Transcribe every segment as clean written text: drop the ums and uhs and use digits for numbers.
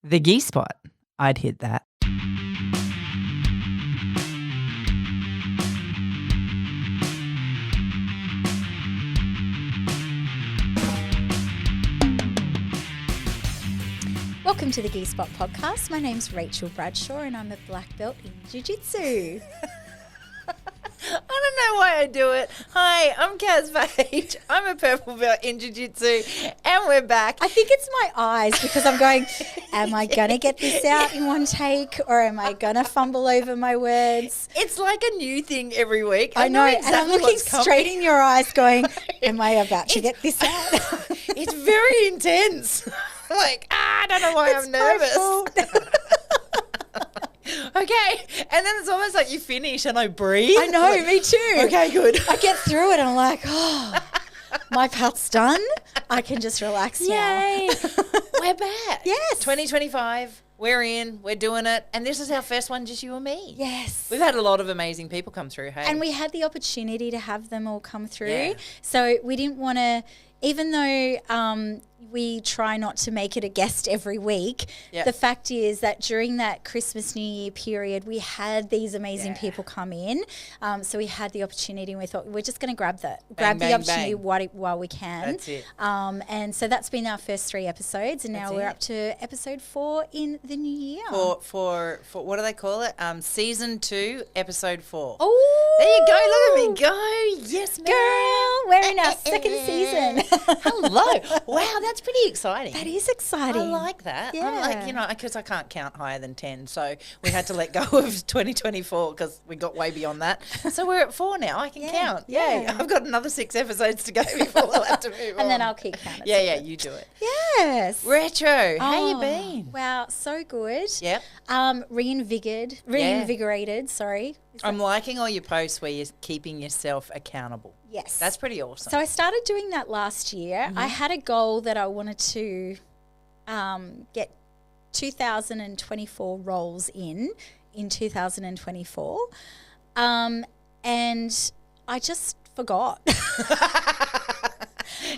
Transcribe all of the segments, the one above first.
The Gee Spot. I'd hit that. Welcome to the Gi Spot podcast. My name's Rachel Bradshaw and I'm a black belt in Jiu Jitsu. I don't know why I do it. Hi, I'm Kaz Page. I'm a purple belt in Jiu Jitsu and we're back. I think it's my eyes because I'm going, am I going to get this out in one take or am I going to fumble over my words? It's like a new thing every week. I know, exactly and I'm looking what's coming. straight in your eyes going, am I about to get this out? It's very intense. I don't know why I'm nervous. Okay, and then it's almost like you finish and I breathe. I know, me too. Okay, good. I get through it and I'm like, oh, my part's done. I can just relax Yay. now. We're back. Yes. 2025, we're in, we're doing it, and this is our first one, just you and me. Yes. We've had a lot of amazing people come through, hey? And we had the opportunity to have them all come through. Yeah. So we didn't want to, even though we try not to make it a guest every week, Yeah. the fact is that during that Christmas, New Year period, we had these amazing people come in. So we had the opportunity and we thought we're just going to grab the bang, opportunity bang. while we can. That's it. And so that's been our first 3 episodes and now That's we're it. up to episode 4 in the new year. For what do they call it? Season 2, episode 4. Oh, There you go. Look at me go. Yes, ma'am. girl, we're in our second season. Hello. Wow, that's pretty exciting. That is exciting. I like that. I'm Yeah. like, because I can't count higher than 10. So we had to let go of 2024 because we got way beyond that. So we're at 4 now. I can count. Yay. yeah. I've got another 6 episodes to go before we'll have to move on. And then I'll keep counting. Yeah, you do it. Yes. Retro, how you Oh, been? Wow, so good. Yep. Reinvigorated, sorry. I'm liking all your posts where you're keeping yourself accountable. Yes. That's pretty awesome. So I started doing that last year. I had a goal that I wanted to get 2024 roles in 2024. And I just forgot.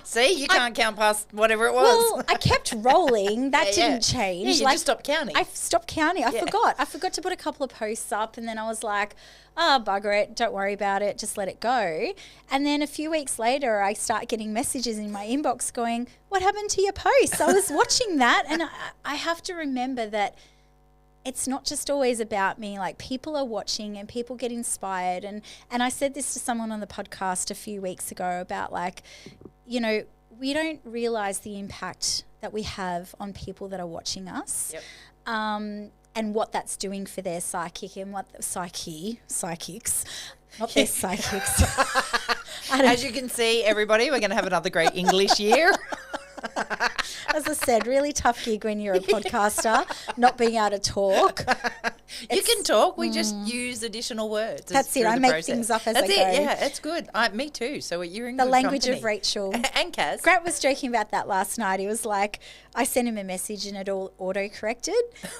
See, you can't count past whatever it was. Well, I kept rolling. That Yeah, didn't change. Yeah, you just stopped counting. I stopped counting. I forgot. I forgot to put a couple of posts up and then I was like, bugger it. Don't worry about it. Just let it go. And then a few weeks later, I start getting messages in my inbox going, what happened to your posts? I was watching that and I have to remember that it's not just always about me. Like people are watching and people get inspired. And I said this to someone on the podcast a few weeks ago about we don't realize the impact that we have on people that are watching us. Yep. And what that's doing for their psychics, not their psychics. As you can see, everybody, we're going to have another great English year. As I said, really tough gig when you're a podcaster, not being able to talk. You can talk. We just use additional words. That's it. I make things up as I go. Yeah, it's good. Me too. So you're in The good language company. of Rachel. And Kaz. Grant was joking about that last night. He was like, I sent him a message and it all auto-corrected.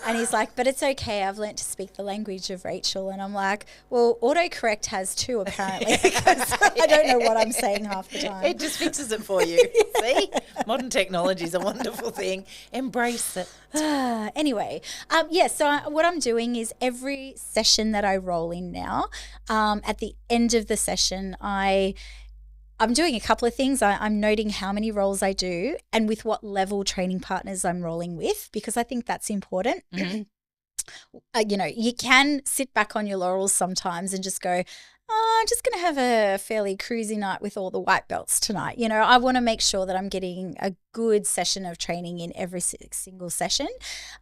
And he's like, but it's okay. I've learnt to speak the language of Rachel. And I'm like, well, autocorrect has 2 apparently because I don't know what I'm saying half the time. It just fixes it for you. See? Modern technology is a wonderful thing. Embrace it. Anyway, so what I'm doing is every session that I roll in now, at the end of the session, I'm doing a couple of things. I'm noting how many rolls I do and with what level training partners I'm rolling with because I think that's important. Mm-hmm. You can sit back on your laurels sometimes and just go, I'm just going to have a fairly cruisy night with all the white belts tonight. I want to make sure that I'm getting a good session of training in every single session,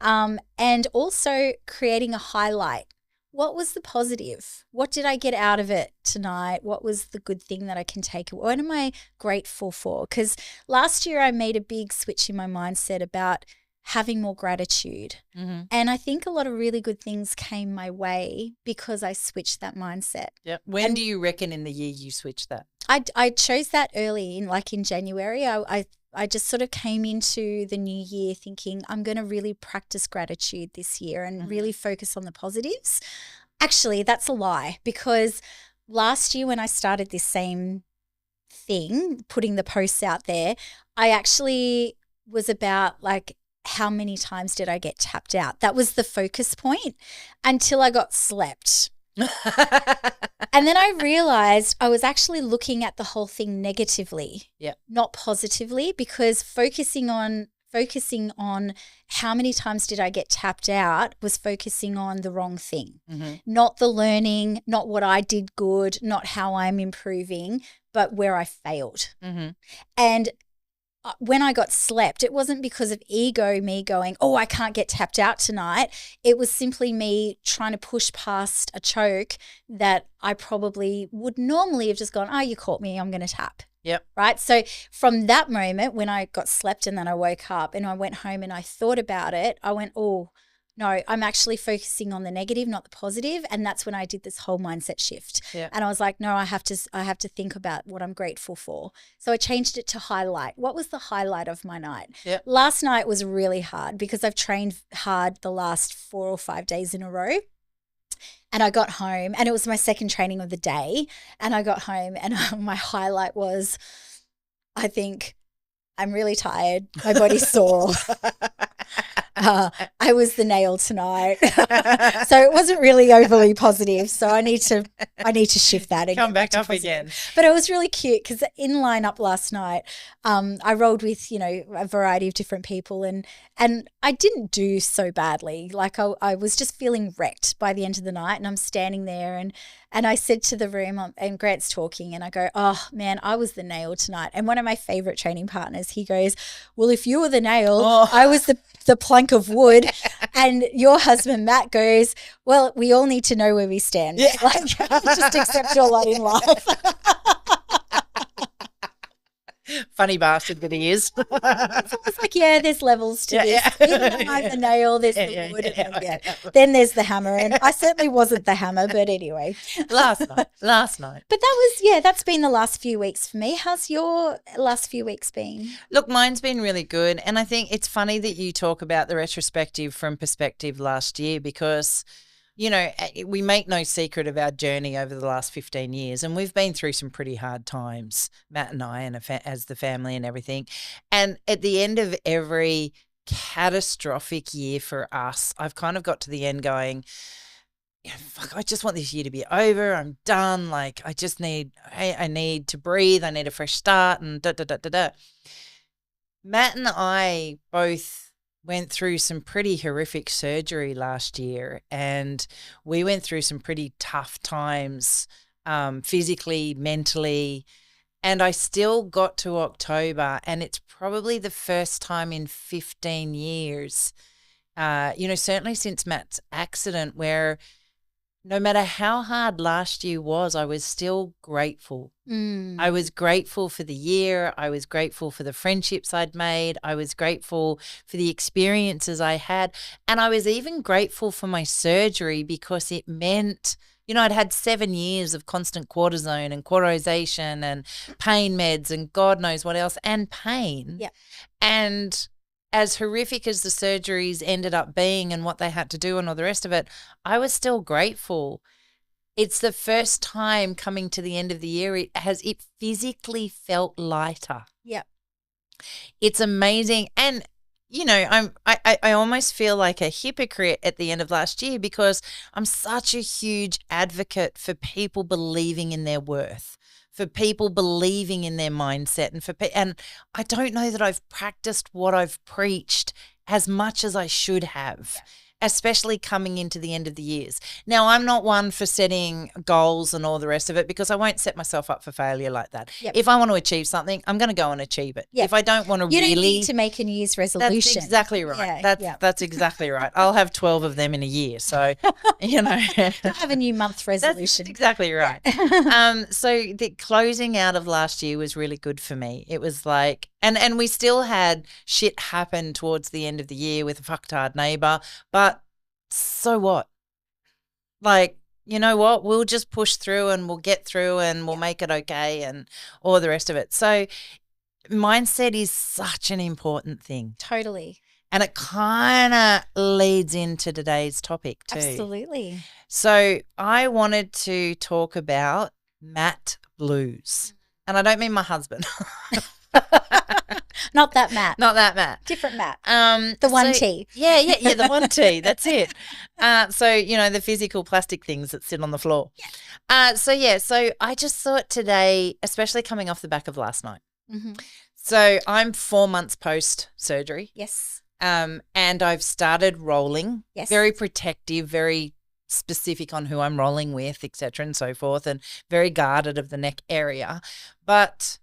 and also creating a highlight. What was the positive? What did I get out of it tonight? What was the good thing that I can take? What am I grateful for? Because last year I made a big switch in my mindset about having more gratitude. Mm-hmm. And I think a lot of really good things came my way because I switched that mindset. Yep. When do you reckon in the year you switched that? I chose that early in January. I just sort of came into the new year thinking I'm going to really practice gratitude this year and really focus on the positives. Actually, that's a lie because last year when I started this same thing, putting the posts out there, I actually was about like how many times did I get tapped out? That was the focus point until I got slept. And then I realized I was actually looking at the whole thing negatively, not positively, because focusing on how many times did I get tapped out was focusing on the wrong thing, not the learning, not what I did good, not how I'm improving, but where I failed. And when I got slept, it wasn't because of ego, me going, oh, I can't get tapped out tonight. It was simply me trying to push past a choke that I probably would normally have just gone, oh, you caught me, I'm going to tap. Yep. Right. So from that moment when I got slept and then I woke up and I went home and I thought about it, I went, oh, no, I'm actually focusing on the negative, not the positive. And that's when I did this whole mindset shift. Yeah. And I was like, no, I have to think about what I'm grateful for. So I changed it to highlight. What was the highlight of my night? Yeah. Last night was really hard because I've trained hard the last 4 or 5 days in a row. And I got home and it was my second training of the day. And I got home and my highlight was, I think, I'm really tired. My body's sore. I was the nail tonight. So it wasn't really overly positive. So I need to shift that and come back up again. But it was really cute because in lineup last night, I rolled with, a variety of different people and I didn't do so badly. Like I was just feeling wrecked by the end of the night and I'm standing there and I said to the room, and Grant's talking and I go, oh man, I was the nail tonight. And one of my favorite training partners, he goes, well, if you were the nail, I was the plank of wood. And your husband, Matt, goes, well, we all need to know where we stand. Yeah. Like, just accept your lot in life. Funny bastard that he is. It's like, there's levels to this. Even though I'm the nail, there's the wood. Then there's the hammer. And I certainly wasn't the hammer, but anyway. Last night. But that was, that's been the last few weeks for me. How's your last few weeks been? Look, mine's been really good. And I think it's funny that you talk about the retrospective from perspective last year because we make no secret of our journey over the last 15 years and we've been through some pretty hard times, Matt and I, and as the family and everything. And at the end of every catastrophic year for us, I've kind of got to the end going, fuck, I just want this year to be over. I'm done. Like I just need to breathe. I need a fresh start and da. Matt and I both went through some pretty horrific surgery last year and we went through some pretty tough times physically, mentally, and I still got to October and it's probably the first time in 15 years, certainly since Matt's accident where no matter how hard last year was, I was still grateful. I was grateful for the year. I was grateful for the friendships I'd made. I was grateful for the experiences I had. And I was even grateful for my surgery because it meant, I'd had 7 years of constant cortisone and cauterization and pain meds and God knows what else and pain. Yeah. And as horrific as the surgeries ended up being and what they had to do and all the rest of it, I was still grateful. It's the first time coming to the end of the year it physically felt lighter. Yeah. It's amazing. And, I almost feel like a hypocrite at the end of last year because I'm such a huge advocate for people believing in their worth, for people believing in their mindset and I don't know that I've practiced what I've preached as much as I should have. Especially coming into the end of the years. Now, I'm not one for setting goals and all the rest of it because I won't set myself up for failure like that. Yep. If I want to achieve something, I'm going to go and achieve it. Yep. If I don't want to you don't need to make a New Year's resolution. That's exactly right. That's exactly right. I'll have 12 of them in a year. So, Don't have a new month resolution. That's exactly right. So the closing out of last year was really good for me. It was like, and we still had shit happen towards the end of the year with a fucked hard neighbour, but so what? Like, you know what? We'll just push through and we'll get through and we'll make it okay and all the rest of it. So mindset is such an important thing. Totally. And it kind of leads into today's topic too. Absolutely. So I wanted to talk about Matt blues. And I don't mean my husband. Not that Matt. Not that Matt. Different Matt. The one so, T. Yeah, the one T. That's it. So, the physical plastic things that sit on the floor. Yeah. So I just thought today, especially coming off the back of last night. Mm-hmm. So I'm 4 months post-surgery. Yes. And I've started rolling. Yes. Very protective, very specific on who I'm rolling with, et cetera, and so forth, and very guarded of the neck area. But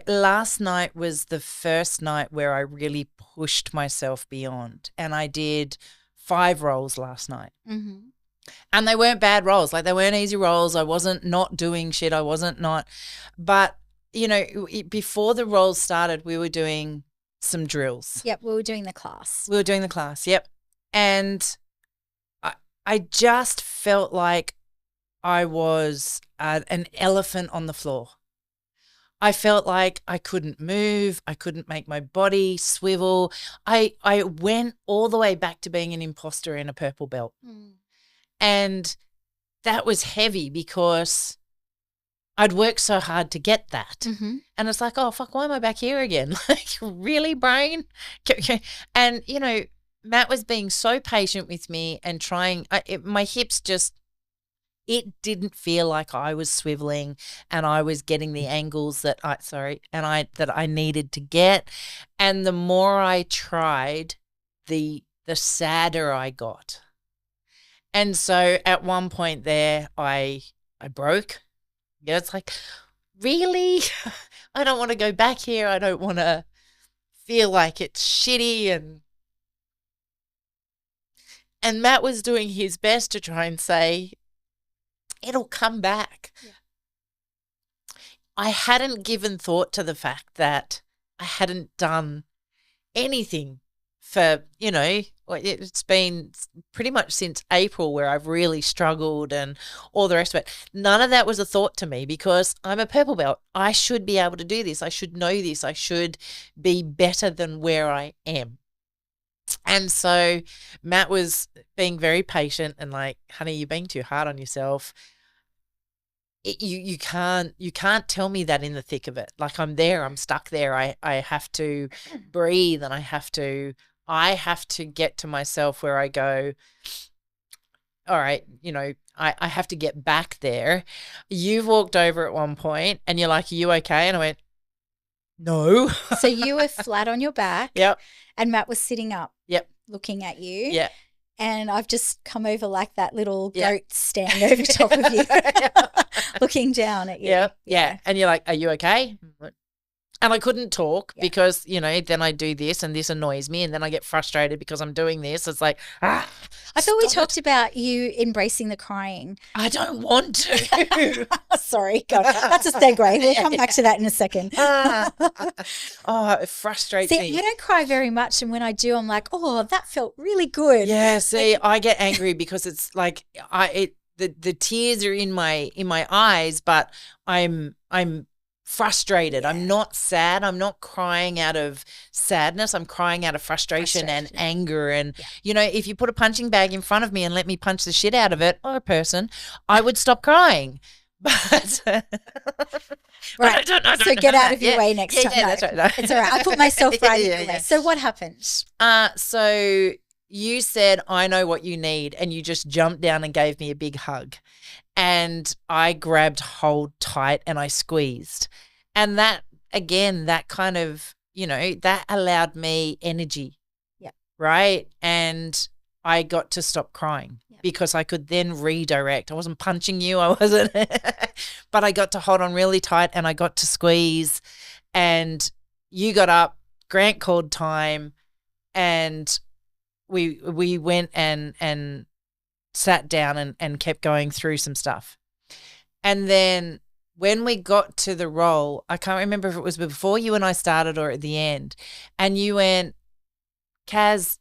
last night was the first night where I really pushed myself beyond, and I did 5 rolls last night. Mm-hmm. And they weren't bad rolls. Like, they weren't easy rolls. I wasn't not doing shit. I wasn't not. But, before the rolls started, we were doing some drills. Yep, we were doing the class. Yep. And I just felt like I was an elephant on the floor. I felt like I couldn't move. I couldn't make my body swivel. I went all the way back to being an imposter in a purple belt. Mm. And that was heavy because I'd worked so hard to get that. Mm-hmm. And it's like, oh, fuck, why am I back here again? Like, really, brain? And, Matt was being so patient with me and trying my hips just, it didn't feel like I was swiveling and I was getting the angles that I needed to get. And the more I tried, the sadder I got. And so at one point there, I broke. Yeah, it's like, really? I don't want to go back here. I don't want to feel like it's shitty. And Matt was doing his best to try and say, it'll come back. Yeah. I hadn't given thought to the fact that I hadn't done anything for, it's been pretty much since April where I've really struggled and all the rest of it. None of that was a thought to me because I'm a purple belt. I should be able to do this. I should know this. I should be better than where I am. And so Matt was being very patient and like, honey, you're being too hard on yourself. You can't tell me that in the thick of it. Like, I'm there, I'm stuck there. I have to breathe and I have to get to myself where I go, all right, I have to get back there. You've walked over at one point and you're like, are you okay? And I went, no. So you were flat on your back. Yep. And Matt was sitting up. Yep. Looking at you. Yeah. And I've just come over like that little goat stand over top of you, looking down at you. Yeah. And you're like, are you okay? And I couldn't talk because, then I do this and this annoys me and then I get frustrated because I'm doing this. It's like, I thought we talked about you embracing the crying. I don't want to. Sorry. God, that's a segue. We'll come back to that in a second. It frustrates me. I don't cry very much, and when I do, I'm like, oh, that felt really good. Yeah, see, I get angry because it's like the tears are in my eyes, but I'm frustrated. I'm not sad. I'm not crying out of sadness. I'm crying out of frustration. And anger. And, if you put a punching bag in front of me and let me punch the shit out of it, or a person, I would stop crying. But right. So get out of your way next time. Yeah, that's right. No. It's all right. I put myself right in the way. So what happened? So you said, I know what you need, and you just jumped down and gave me a big hug. And I grabbed hold tight and I squeezed. And that, again, that kind of, that allowed me energy. Yeah. Right? And I got to stop crying because I could then redirect. I wasn't punching you. I wasn't. But I got to hold on really tight and I got to squeeze. And you got up. Grant called time. And we went and sat down and kept going through some stuff. And then when we got to the roll, I can't remember if it was before you and I started or at the end, and you went, Kaz,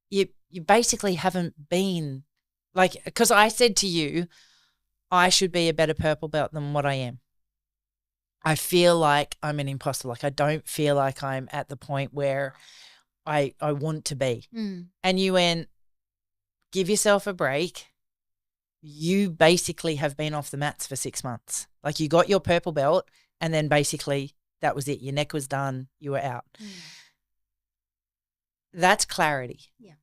you basically haven't been like, because I said to you, I should be a better purple belt than what I am. I feel like I'm an imposter. Like, I don't feel like I'm at the point where I want to be. Mm. And you went, give yourself a break. You basically have been off the mats for 6 months. Like, you got your purple belt and then basically That was it. Your neck was done. You were out. That's clarity. Yeah.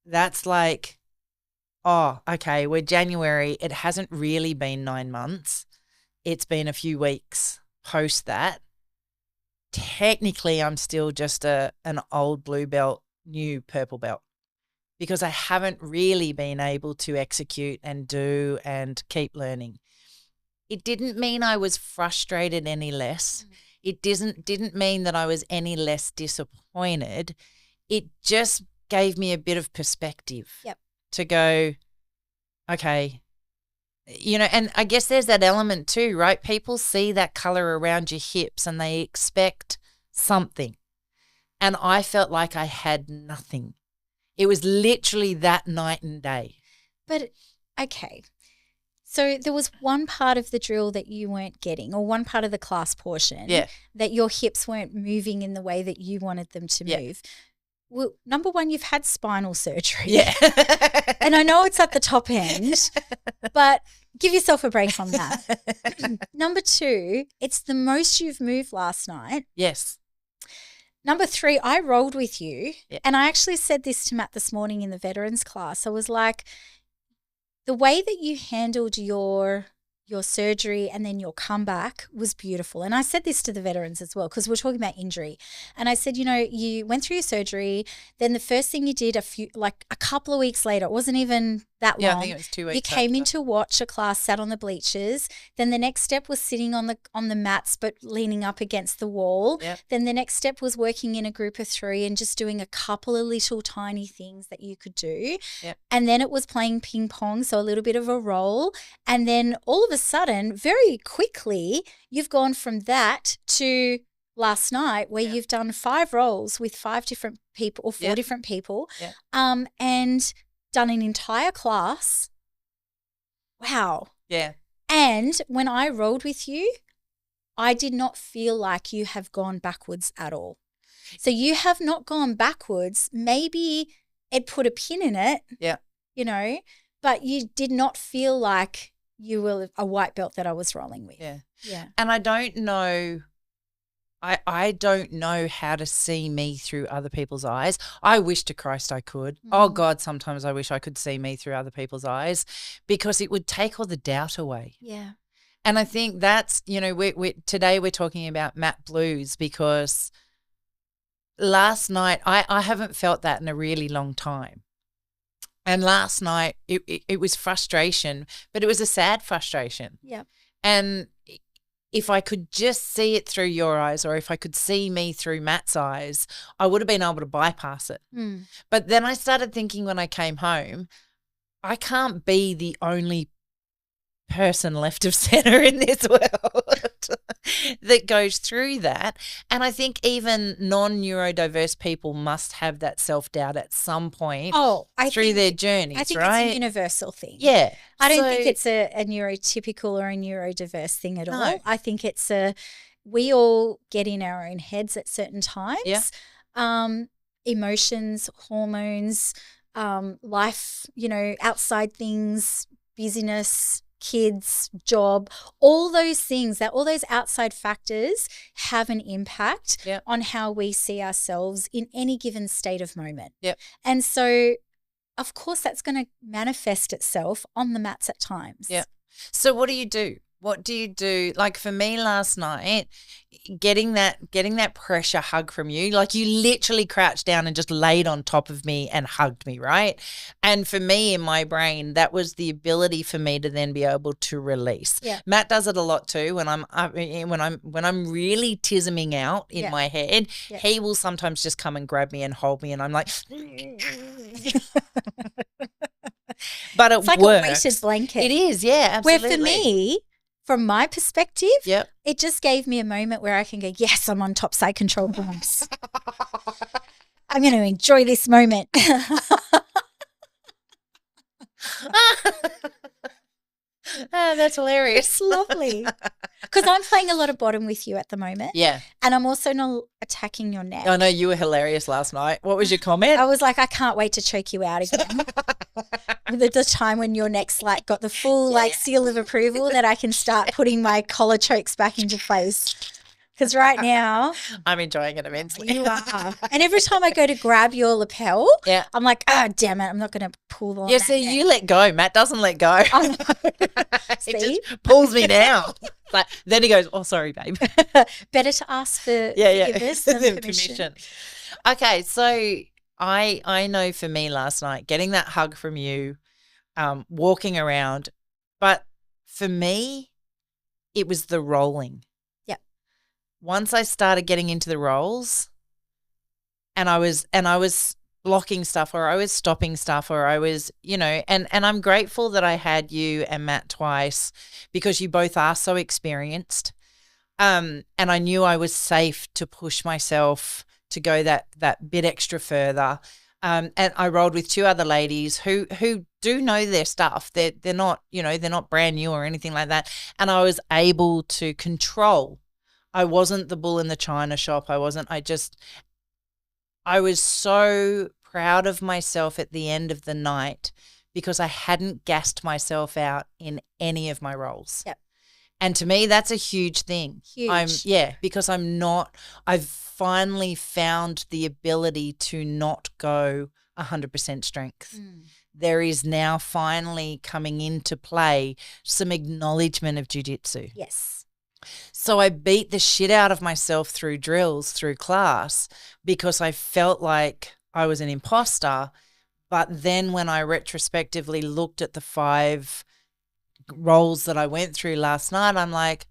That's like, oh, okay, we're January. It hasn't really been 9 months. It's been a few weeks post that. Technically, I'm still just an old blue belt, new purple belt, because I haven't really been able to execute and do and keep learning. It didn't mean I was frustrated any less. It didn't mean that I was any less disappointed. It just gave me a bit of perspective to go, okay, you know, and I guess there's that element too, right? People see that color around your hips and they expect something. And I felt like I had nothing. It was literally that night and day. But, okay. So there was one part of the drill that you weren't getting, or one part of the class portion that your hips weren't moving in the way that you wanted them to move. Well, number one, you've had spinal surgery. Yeah. And I know it's at the top end, but give yourself a break on that. Number two, it's the most you've moved last night. Yes. Number three, I rolled with you. Yeah. And I actually said this to Matt this morning in the veterans class. I was like, the way that you handled your surgery and then your comeback was beautiful. And I said this to the veterans as well, because we're talking about injury. And I said, you know, you went through your surgery. Then the first thing you did a couple of weeks later, it wasn't even that long. Yeah, I think it was 2 weeks. You came in to watch a class, sat on the bleachers. Then the next step was sitting on the mats but leaning up against the wall. Yep. Then the next step was working in a group of 3 and just doing a couple of little tiny things that you could do. Yep. And then it was playing ping pong, so a little bit of a roll. And then all of a sudden, very quickly, you've gone from that to last night where you've done 5 rolls with 5 different people or 4 different people and done an entire class. Wow. Yeah. And when I rolled with you, I did not feel like you have gone backwards at all. So you have not gone backwards. Maybe it put a pin in it, you know, but you did not feel like you were a white belt that I was rolling with. Yeah. Yeah. And I don't know, I don't know how to see me through other people's eyes. I wish to Christ I could. Oh God, sometimes I wish I could see me through other people's eyes, because it would take all the doubt away. Yeah. And I think that's, you know, today we're talking about Matt Blues, because last night I haven't felt that in a really long time. And last night it was frustration, but it was a sad frustration. Yeah. And if I could just see it through your eyes, or if I could see me through Matt's eyes, I would have been able to bypass it. But then I started thinking when I came home, I can't be the only person left of center in this world that goes through that. And I think even non-neurodiverse people must have that self-doubt at some point through their journeys, I think right? it's a universal thing. Yeah. I don't think it's a neurotypical or a neurodiverse thing at all. No. I think it's we all get in our own heads at certain times. Yeah. Emotions, hormones, life, you know, outside things, busyness, kids, job, all those things, all those outside factors have an impact on how we see ourselves in any given state of moment. Yep. And so, of course, that's going to manifest itself on the mats at times. Yeah. So what do you do? What do you do? Like for me last night, getting that pressure hug from you, like you literally crouched down and just laid on top of me and hugged me, right? And for me in my brain, that was the ability for me to then be able to release. Yeah. Matt does it a lot too. When I'm really tisming out in my head, he will sometimes just come and grab me and hold me, and I'm like but it's like works. A weighted blanket. It is, yeah, absolutely. Where for me, from my perspective, yep, it just gave me a moment where I can go, yes, I'm on top side control bombs. I'm going to enjoy this moment. That's hilarious. It's lovely. Because I'm playing a lot of bottom with you at the moment. Yeah. And I'm also not attacking your neck. I know you were hilarious last night. What was your comment? I was like, I can't wait to choke you out again. The time when your neck's like got the full like seal of approval that I can start putting my collar chokes back into place. Because right now, I'm enjoying it immensely. you are. And every time I go to grab your lapel, Yeah. I'm like, oh, damn it, I'm not going to pull on Yeah, that see, neck. you let go. Matt doesn't let go. I know. He See? just pulls me down. Like, then he goes, oh, sorry, babe. Better to ask for Yeah. forgiveness than permission. Okay, so I know for me last night, getting that hug from you, walking around, but for me, it was the rolling. Yeah. Once I started getting into the rolls, and I was blocking stuff, or I was stopping stuff, or I was, and I'm grateful that I had you and Matt twice, because you both are so experienced. And I knew I was safe to push myself to go that bit extra further. And I rolled with two other ladies who do know their stuff. They're not, they're not brand new or anything like that. And I was able to control. I wasn't the bull in the china shop. I was so proud of myself at the end of the night, because I hadn't gassed myself out in any of my roles. Yep. And to me, that's a huge thing. Huge. Because I've finally found the ability to not go 100% strength. There is now finally coming into play some acknowledgement of jiu-jitsu. Yes. So I beat the shit out of myself through drills, through class, because I felt like I was an imposter. But then when I retrospectively looked at the 5 roles that I went through last night, I'm like,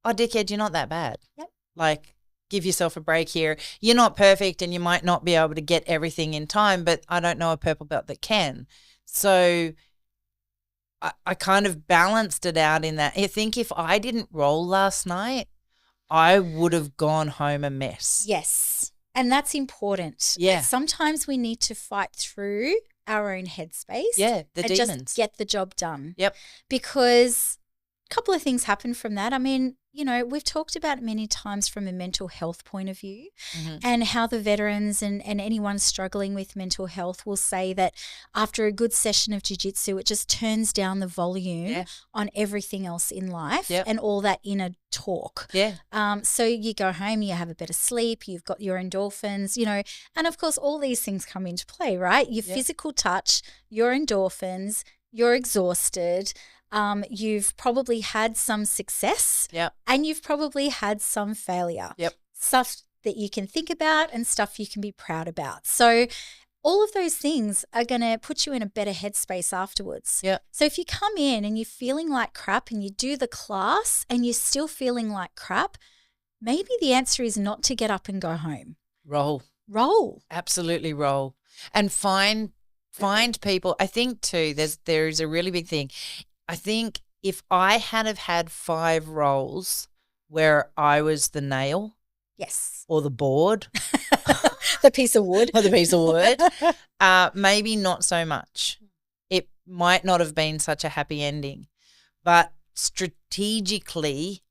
oh, dickhead, you're not that bad. Yep. Like, give yourself a break here. You're not perfect, and you might not be able to get everything in time, but I don't know a purple belt that can. So I kind of balanced it out in that. I think if I didn't roll last night, I would have gone home a mess. Yes. And that's important. Yeah. Sometimes we need to fight through our own headspace. Yeah, the and demons. just get the job done. Yep. Because a couple of things happen from that. I mean, we've talked about it many times from a mental health point of view, and how the veterans and anyone struggling with mental health will say that after a good session of jiu-jitsu, it just turns down the volume on everything else in life and all that inner talk. Yeah. So you go home, you have a better sleep, you've got your endorphins, and of course all these things come into play, right? Your physical touch, your endorphins, you're exhausted. You've probably had some success, and you've probably had some failure. Stuff that you can think about and stuff you can be proud about. So all of those things are going to put you in a better headspace afterwards. So if you come in and you're feeling like crap and you do the class and you're still feeling like crap, maybe the answer is not to get up and go home. Roll. Absolutely roll. And find people. I think too, there is a really big thing. I think if I had have had 5 roles where I was the nail, or the board, the piece of wood, maybe not so much. It might not have been such a happy ending, but strategically,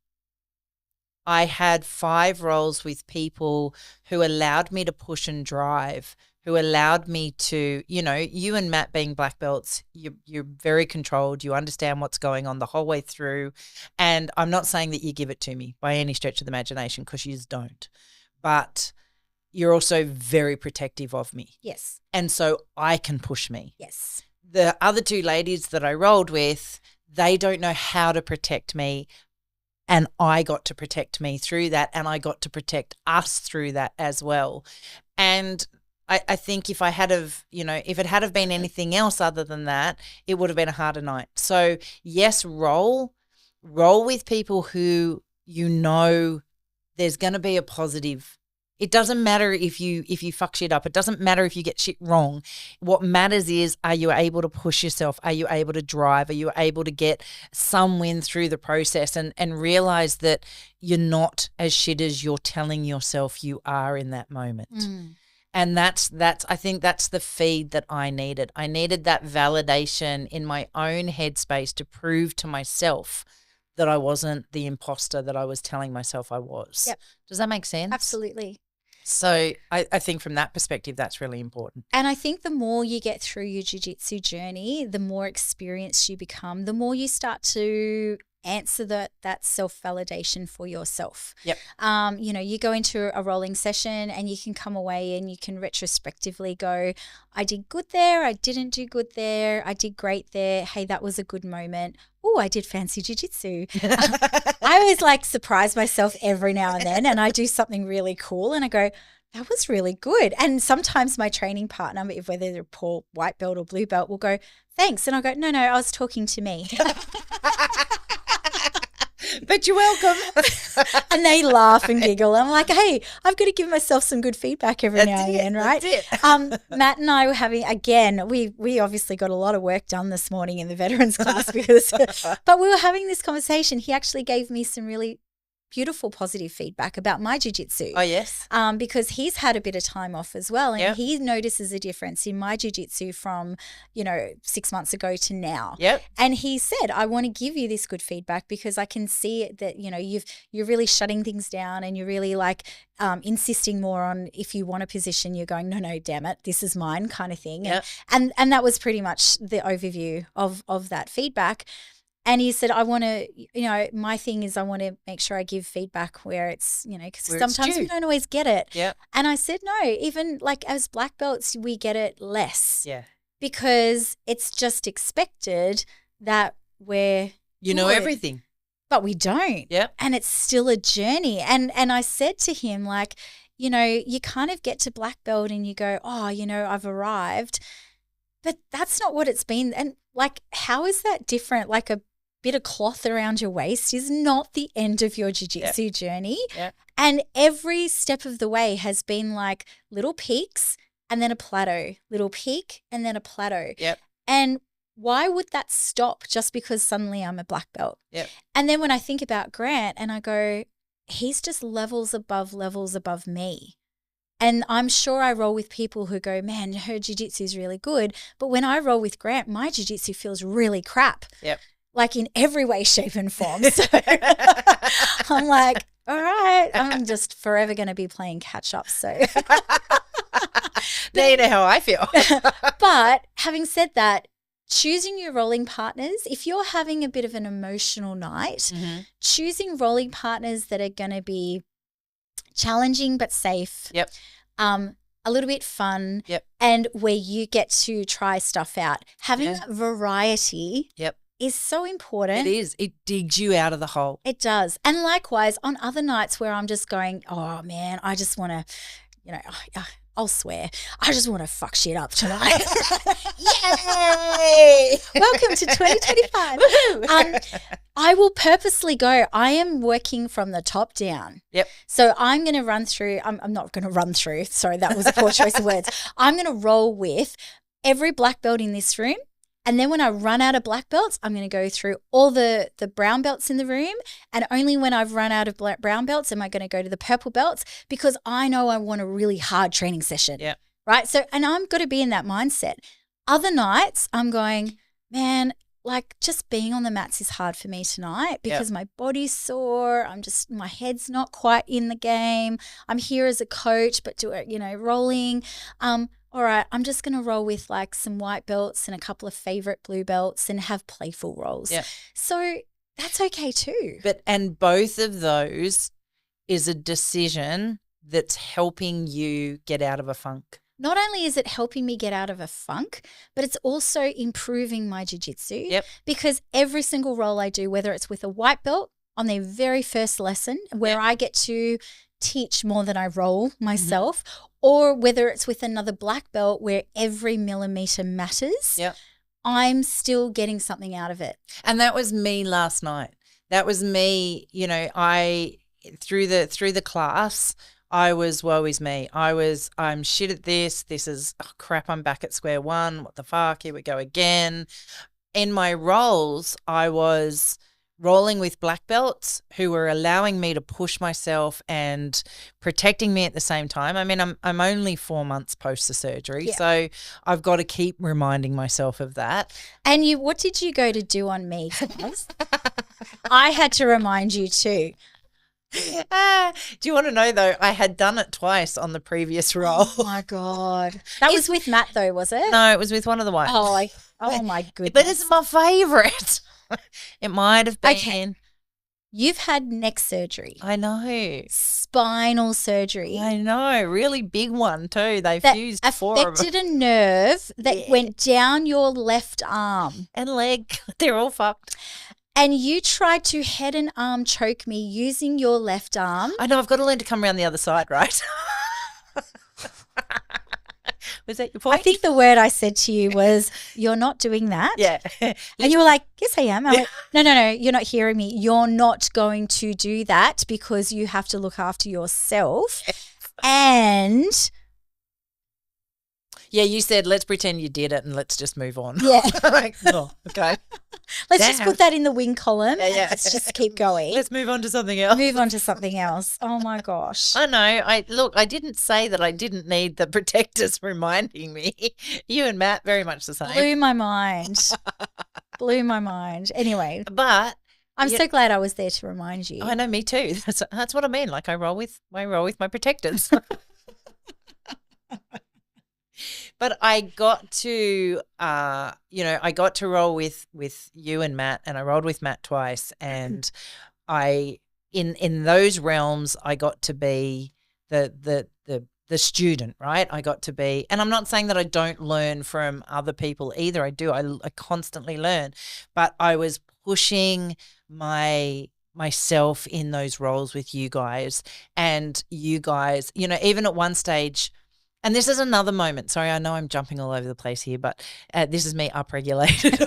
I had 5 roles with people who allowed me to push and drive, who allowed me to, you and Matt being black belts, you're very controlled. You understand what's going on the whole way through. And I'm not saying that you give it to me by any stretch of the imagination, because you just don't. But you're also very protective of me. Yes. And so I can push me. Yes. The other 2 ladies that I rolled with, they don't know how to protect me. And I got to protect me through that, and I got to protect us through that as well. And I think if I had have, if it had have been anything else other than that, it would have been a harder night. So yes, roll with people who there's going to be a positive. It doesn't matter if you fuck shit up. It doesn't matter if you get shit wrong. What matters is, are you able to push yourself? Are you able to drive? Are you able to get some win through the process and realize that you're not as shit as you're telling yourself you are in that moment? And that's I think that's the feed that I needed. I needed that validation in my own headspace to prove to myself that I wasn't the imposter that I was telling myself I was. Yep. Does that make sense? Absolutely. So I think from that perspective, that's really important. And I think the more you get through your jiu-jitsu journey, the more experienced you become, the more you start to answer that self-validation for yourself. Yep. You know, you go into a rolling session and you can come away and you can retrospectively go, I did good there, I didn't do good there, I did great there, hey, that was a good moment. Oh, I did fancy jiu-jitsu. I always like surprise myself every now and then, and I do something really cool and I go, that was really good. And sometimes my training partner, whether they're a white belt or blue belt, will go, thanks. And I'll go, no, I was talking to me. But you're welcome. And they laugh and giggle. I'm like, hey, I've got to give myself some good feedback every now and then, right? Matt and I were having, again, we obviously got a lot of work done this morning in the veterans class but we were having this conversation. He actually gave me some really beautiful positive feedback about my jiu-jitsu. Oh, yes. Because he's had a bit of time off as well, and he notices a difference in my jiu-jitsu from, 6 months ago to now. Yep. And he said, I want to give you this good feedback because I can see that, you're really shutting things down and you're really like insisting more on if you want a position, you're going, no, damn it, this is mine kind of thing. Yep. And that was pretty much the overview of that feedback. And he said, I want to, my thing is I want to make sure I give feedback where it's, because sometimes we don't always get it. Yeah. And I said, no, even like as black belts, we get it less. Yeah. Because it's just expected that we're You know everything. But we don't. Yep. And it's still a journey. And I said to him, like, you kind of get to black belt and you go, oh, I've arrived. But that's not what it's been. And like, how is that different? Like a bit of cloth around your waist is not the end of your jiu-jitsu journey. Yeah. And every step of the way has been like little peaks and then a plateau, little peak and then a plateau. Yep. And why would that stop just because suddenly I'm a black belt? Yep. And then when I think about Grant and I go, he's just levels above me. And I'm sure I roll with people who go, man, her jiu-jitsu is really good. But when I roll with Grant, my jiu-jitsu feels really crap. Yep. Like in every way, shape and form. So I'm like, all right, I'm just forever going to be playing catch up. So now you know how I feel. But having said that, choosing your rolling partners, if you're having a bit of an emotional night, choosing rolling partners that are going to be challenging but safe. Yep. A little bit fun. Yep. And where you get to try stuff out. Having that variety. Yep. Is so important. It is. It digs you out of the hole. It does. And likewise, on other nights where I'm just going, oh, man, I just want to, I'll swear, I just want to fuck shit up tonight. Yay! Welcome to 2025. I will purposely go, I am working from the top down. Yep. So I'm going to run through, I'm not going to run through, sorry, that was a poor choice of words. I'm going to roll with every black belt in this room. And then when I run out of black belts, I'm going to go through all the brown belts in the room. And only when I've run out of brown belts am I going to go to the purple belts because I know I want a really hard training session. Yeah. Right. So, and I'm going to be in that mindset. Other nights I'm going, man, like just being on the mats is hard for me tonight because my body's sore. My head's not quite in the game. I'm here as a coach, but rolling. All right, I'm just going to roll with like some white belts and a couple of favorite blue belts and have playful rolls. Yeah. So that's okay too. And both of those is a decision that's helping you get out of a funk. Not only is it helping me get out of a funk, but it's also improving my jiu-jitsu. Yep. Because every single roll I do, whether it's with a white belt on their very first lesson where I get to teach more than I roll myself, or whether it's with another black belt where every millimeter matters, I'm still getting something out of it. And that was me last night. That was me, I through the class, I was woe is me. I'm shit at this. This is crap, I'm back at square one. What the fuck? Here we go again. In my rolls, I was rolling with black belts who were allowing me to push myself and protecting me at the same time. I mean, I'm only 4 months post the surgery, so I've got to keep reminding myself of that. And what did you go to do on me, Kaz? I had to remind you too. Do you want to know though? I had done it twice on the previous roll. Oh my God. That was with Matt though, was it? No, it was with one of the whites. Oh my goodness. But it's my favourite. It might have been. Okay. You've had neck surgery. I know. Spinal surgery. I know. Really big one too. They that fused 4 of them. affected a nerve that went down your left arm. And leg. They're all fucked. And you tried to head and arm choke me using your left arm. I know. I've got to learn to come around the other side, right? Was that your point? I think the word I said to you was, "You're not doing that." Yeah. And you were like, "Yes, I am." I'm like, no, you're not hearing me. You're not going to do that because you have to look after yourself. And yeah, you said, let's pretend you did it and let's just move on. yeah, Like, oh, okay. let's just put that in the win column. Yeah. Let's just keep going. Let's move on to something else. Move on to something else. Oh my gosh. I know. I didn't say that I didn't need the protectors reminding me. You and Matt, very much the same. Blew my mind. Blew my mind. Anyway, But I'm so glad I was there to remind you. I know, me too. That's what I mean. Like I roll with my protectors. But I got to, I got to roll with you and Matt, and I rolled with Matt twice, and in those realms, I got to be the student, right? I got to be, and I'm not saying that I don't learn from other people either. I do. I constantly learn, but I was pushing myself in those roles with you guys, and you guys, even at one stage. And this is another moment. Sorry, I know I'm jumping all over the place here, but this is me upregulated.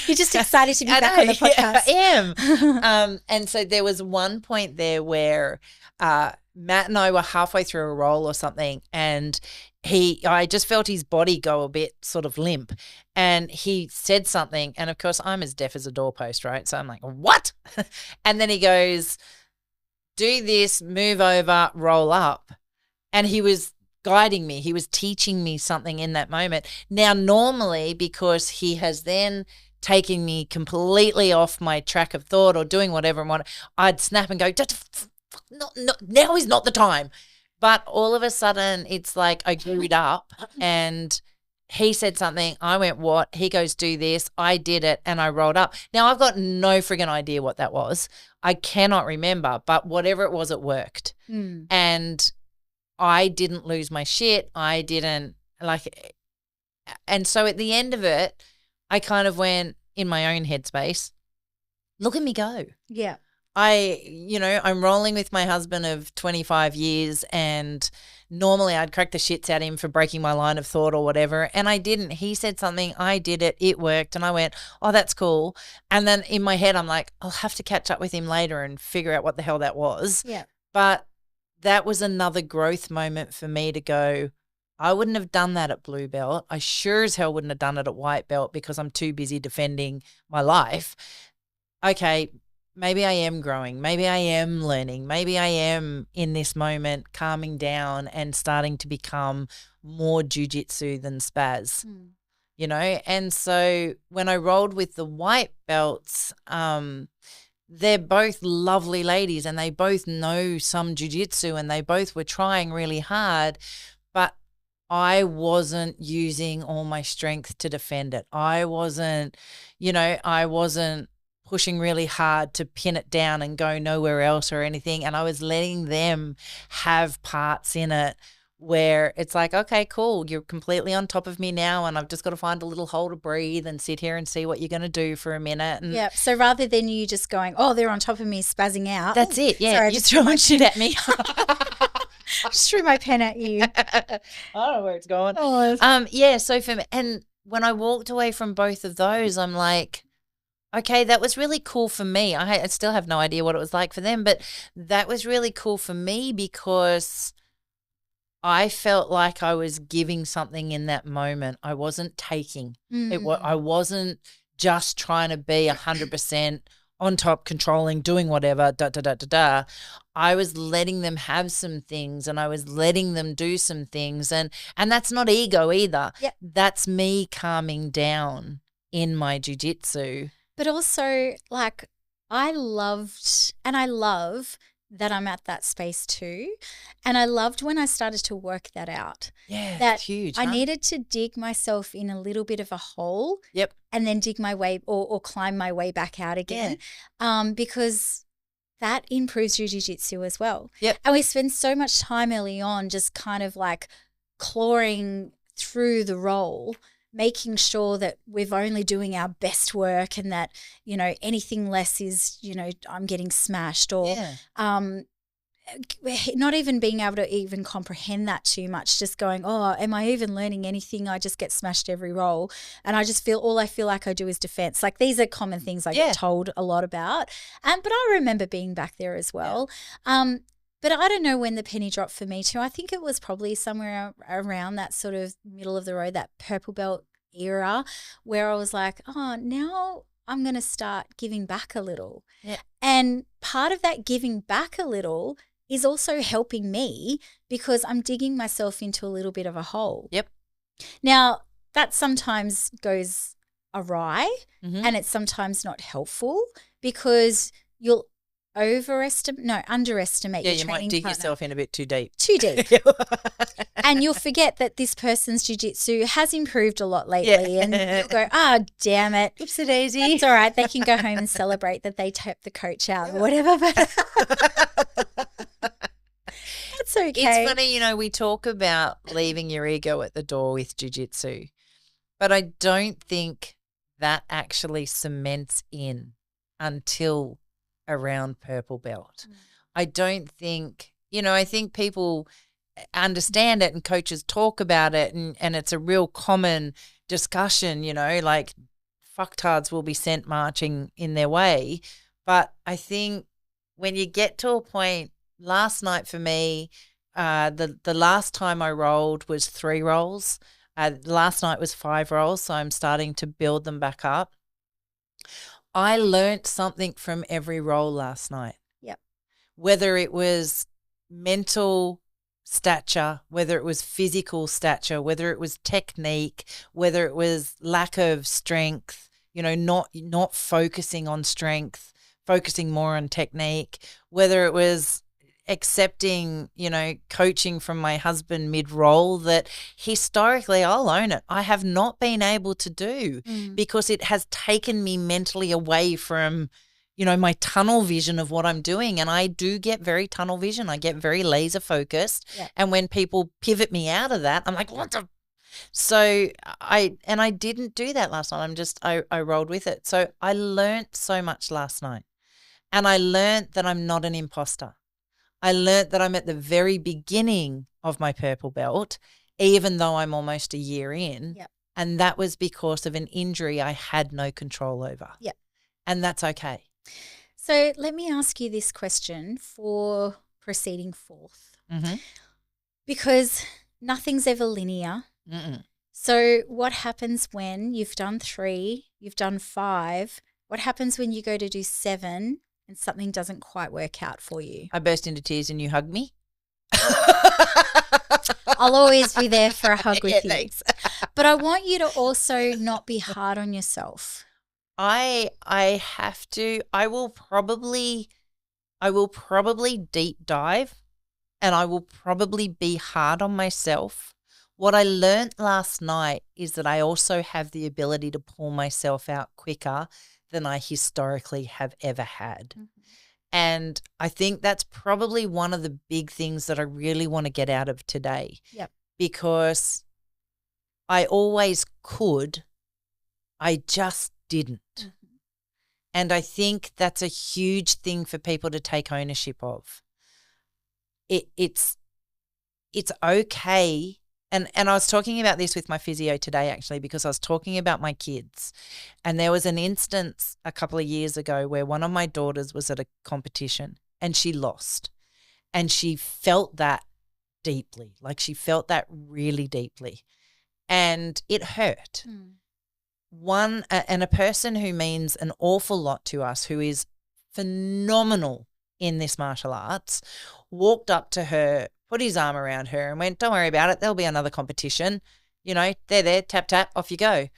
You're just excited to be back on the podcast. Yeah, I am. And so there was one point there where Matt and I were halfway through a roll or something, and I just felt his body go a bit sort of limp, and he said something, and of course I'm as deaf as a doorpost, right? So I'm like, what? And then he goes, do this, move over, roll up. And he was guiding me. He was teaching me something in that moment. Now, normally, because he has then taken me completely off my track of thought or doing whatever, I'd snap and go, now is not the time. But all of a sudden, it's like I grew it up, and he said something. I went, what? He goes, do this. I did it, and I rolled up. Now, I've got no friggin' idea what that was. I cannot remember, but whatever it was, it worked. And I didn't lose my shit. I didn't and so at the end of it, I kind of went in my own headspace, look at me go. Yeah. I'm rolling with my husband of 25 years, and normally I'd crack the shits at him for breaking my line of thought or whatever. And I didn't. He said something, I did it, it worked. And I went, oh, that's cool. And then in my head, I'm like, I'll have to catch up with him later and figure out what the hell that was. Yeah. But that was another growth moment for me to go, I wouldn't have done that at blue belt. I sure as hell wouldn't have done it at white belt because I'm too busy defending my life. Okay, maybe I am growing. Maybe I am learning. Maybe I am in this moment calming down and starting to become more jiu-jitsu than spaz, And so when I rolled with the white belts, they're both lovely ladies, and they both know some jiu-jitsu, and they both were trying really hard, but I wasn't using all my strength to defend it. I wasn't pushing really hard to pin it down and go nowhere else or anything, and I was letting them have parts in it where it's like, okay, cool, you're completely on top of me now, and I've just got to find a little hole to breathe and sit here and see what you're going to do for a minute. And yeah, so rather than you just going, oh, they're on top of me, spazzing out. That's it, yeah. Sorry, you're throwing shit at me. Just threw my pen at you. I don't know where it's going. Oh. Yeah, so for me, and when I walked away from both of those, I'm like, okay, that was really cool for me. I still have no idea what it was like for them, but that was really cool for me because I felt like I was giving something in that moment. I wasn't taking. I wasn't just trying to be 100% on top, controlling, doing whatever, I was letting them have some things, and I was letting them do some things. And that's not ego either. Yep. That's me calming down in my jiu-jitsu. But also, like, I loved and I love that I'm at that space too. And I loved when I started to work that out. Yeah, that it's huge. I huh? needed to dig myself in a little bit of a hole. Yep. And then dig my way or climb my way back out again. Because that improves your jiu-jitsu as well. Yep. And we spend so much time early on just kind of like clawing through the role, making sure that we're only doing our best work and that, you know, anything less is, you know, I'm getting smashed or not even being able to even comprehend that too much, just going, oh, am I even learning anything? I just get smashed every roll. And I just feel all I feel like I do is defense. Like these are common things I get told a lot about. But I remember being back there as well. But I don't know when the penny dropped for me too. I think it was probably somewhere around that sort of middle of the road, that purple belt era where I was like, oh, now I'm going to start giving back a little. Yeah. And part of that giving back a little is also helping me because I'm digging myself into a little bit of a hole. Yep. Now, that sometimes goes awry Mm-hmm. and it's sometimes not helpful because you'll underestimate your you training might dig partner. yourself in a bit too deep. Too deep. And you'll forget that this person's jiu-jitsu has improved a lot lately and you'll go, damn it. Oopsie daisy. It's all right. They can go home and celebrate that they tapped the coach out or whatever. But it's okay. It's funny, you know, we talk about leaving your ego at the door with jiu-jitsu, but I don't think that actually cements in until around purple belt. I don't think, you know, I think people understand it and coaches talk about it and it's a real common discussion, you know, like fucktards will be sent marching in their way. But I think when you get to a point, last night for me, the last time I rolled was 3 rolls. Last night was 5 rolls, so I'm starting to build them back up. I learnt something from every roll last night. Yep. Whether it was mental stature, whether it was physical stature, whether it was technique, whether it was lack of strength, you know, not focusing on strength, focusing more on technique, whether it was accepting, you know, coaching from my husband mid-roll that historically, I'll own it, I have not been able to do because it has taken me mentally away from, you know, my tunnel vision of what I'm doing. And I do get very tunnel vision. I get very laser focused. Yeah. And when people pivot me out of that, I'm like, what the? So I didn't do that last night. I rolled with it. So I learnt so much last night. And I learnt that I'm not an imposter. I learnt that I'm at the very beginning of my purple belt, even though I'm almost a year in. Yep. And that was because of an injury I had no control over. Yep. And that's okay. So let me ask you this question for proceeding forth. Mm-hmm. Because nothing's ever linear. Mm-mm. So what happens when you've done 3, you've done 5? What happens when you go to do 7 and something doesn't quite work out for you? I burst into tears and you hug me. I'll always be there for a hug with you. Thanks. But I want you to also not be hard on yourself. I have to. I will probably deep dive and I will probably be hard on myself. What I learnt last night is that I also have the ability to pull myself out quicker than I historically have ever had. Mm-hmm. And I think that's probably one of the big things that I really want to get out of today. Yep. Because I always could, I just didn't. Mm-hmm. And I think that's a huge thing for people to take ownership of. It's okay. And I was talking about this with my physio today actually because I was talking about my kids. And there was an instance a couple of years ago where one of my daughters was at a competition and she lost. And she felt that deeply, like she felt that really deeply. And it hurt. And a person who means an awful lot to us, who is phenomenal in this martial arts, walked up to her, put his arm around her and went, don't worry about it. There'll be another competition. You know, they're there, tap, tap, off you go.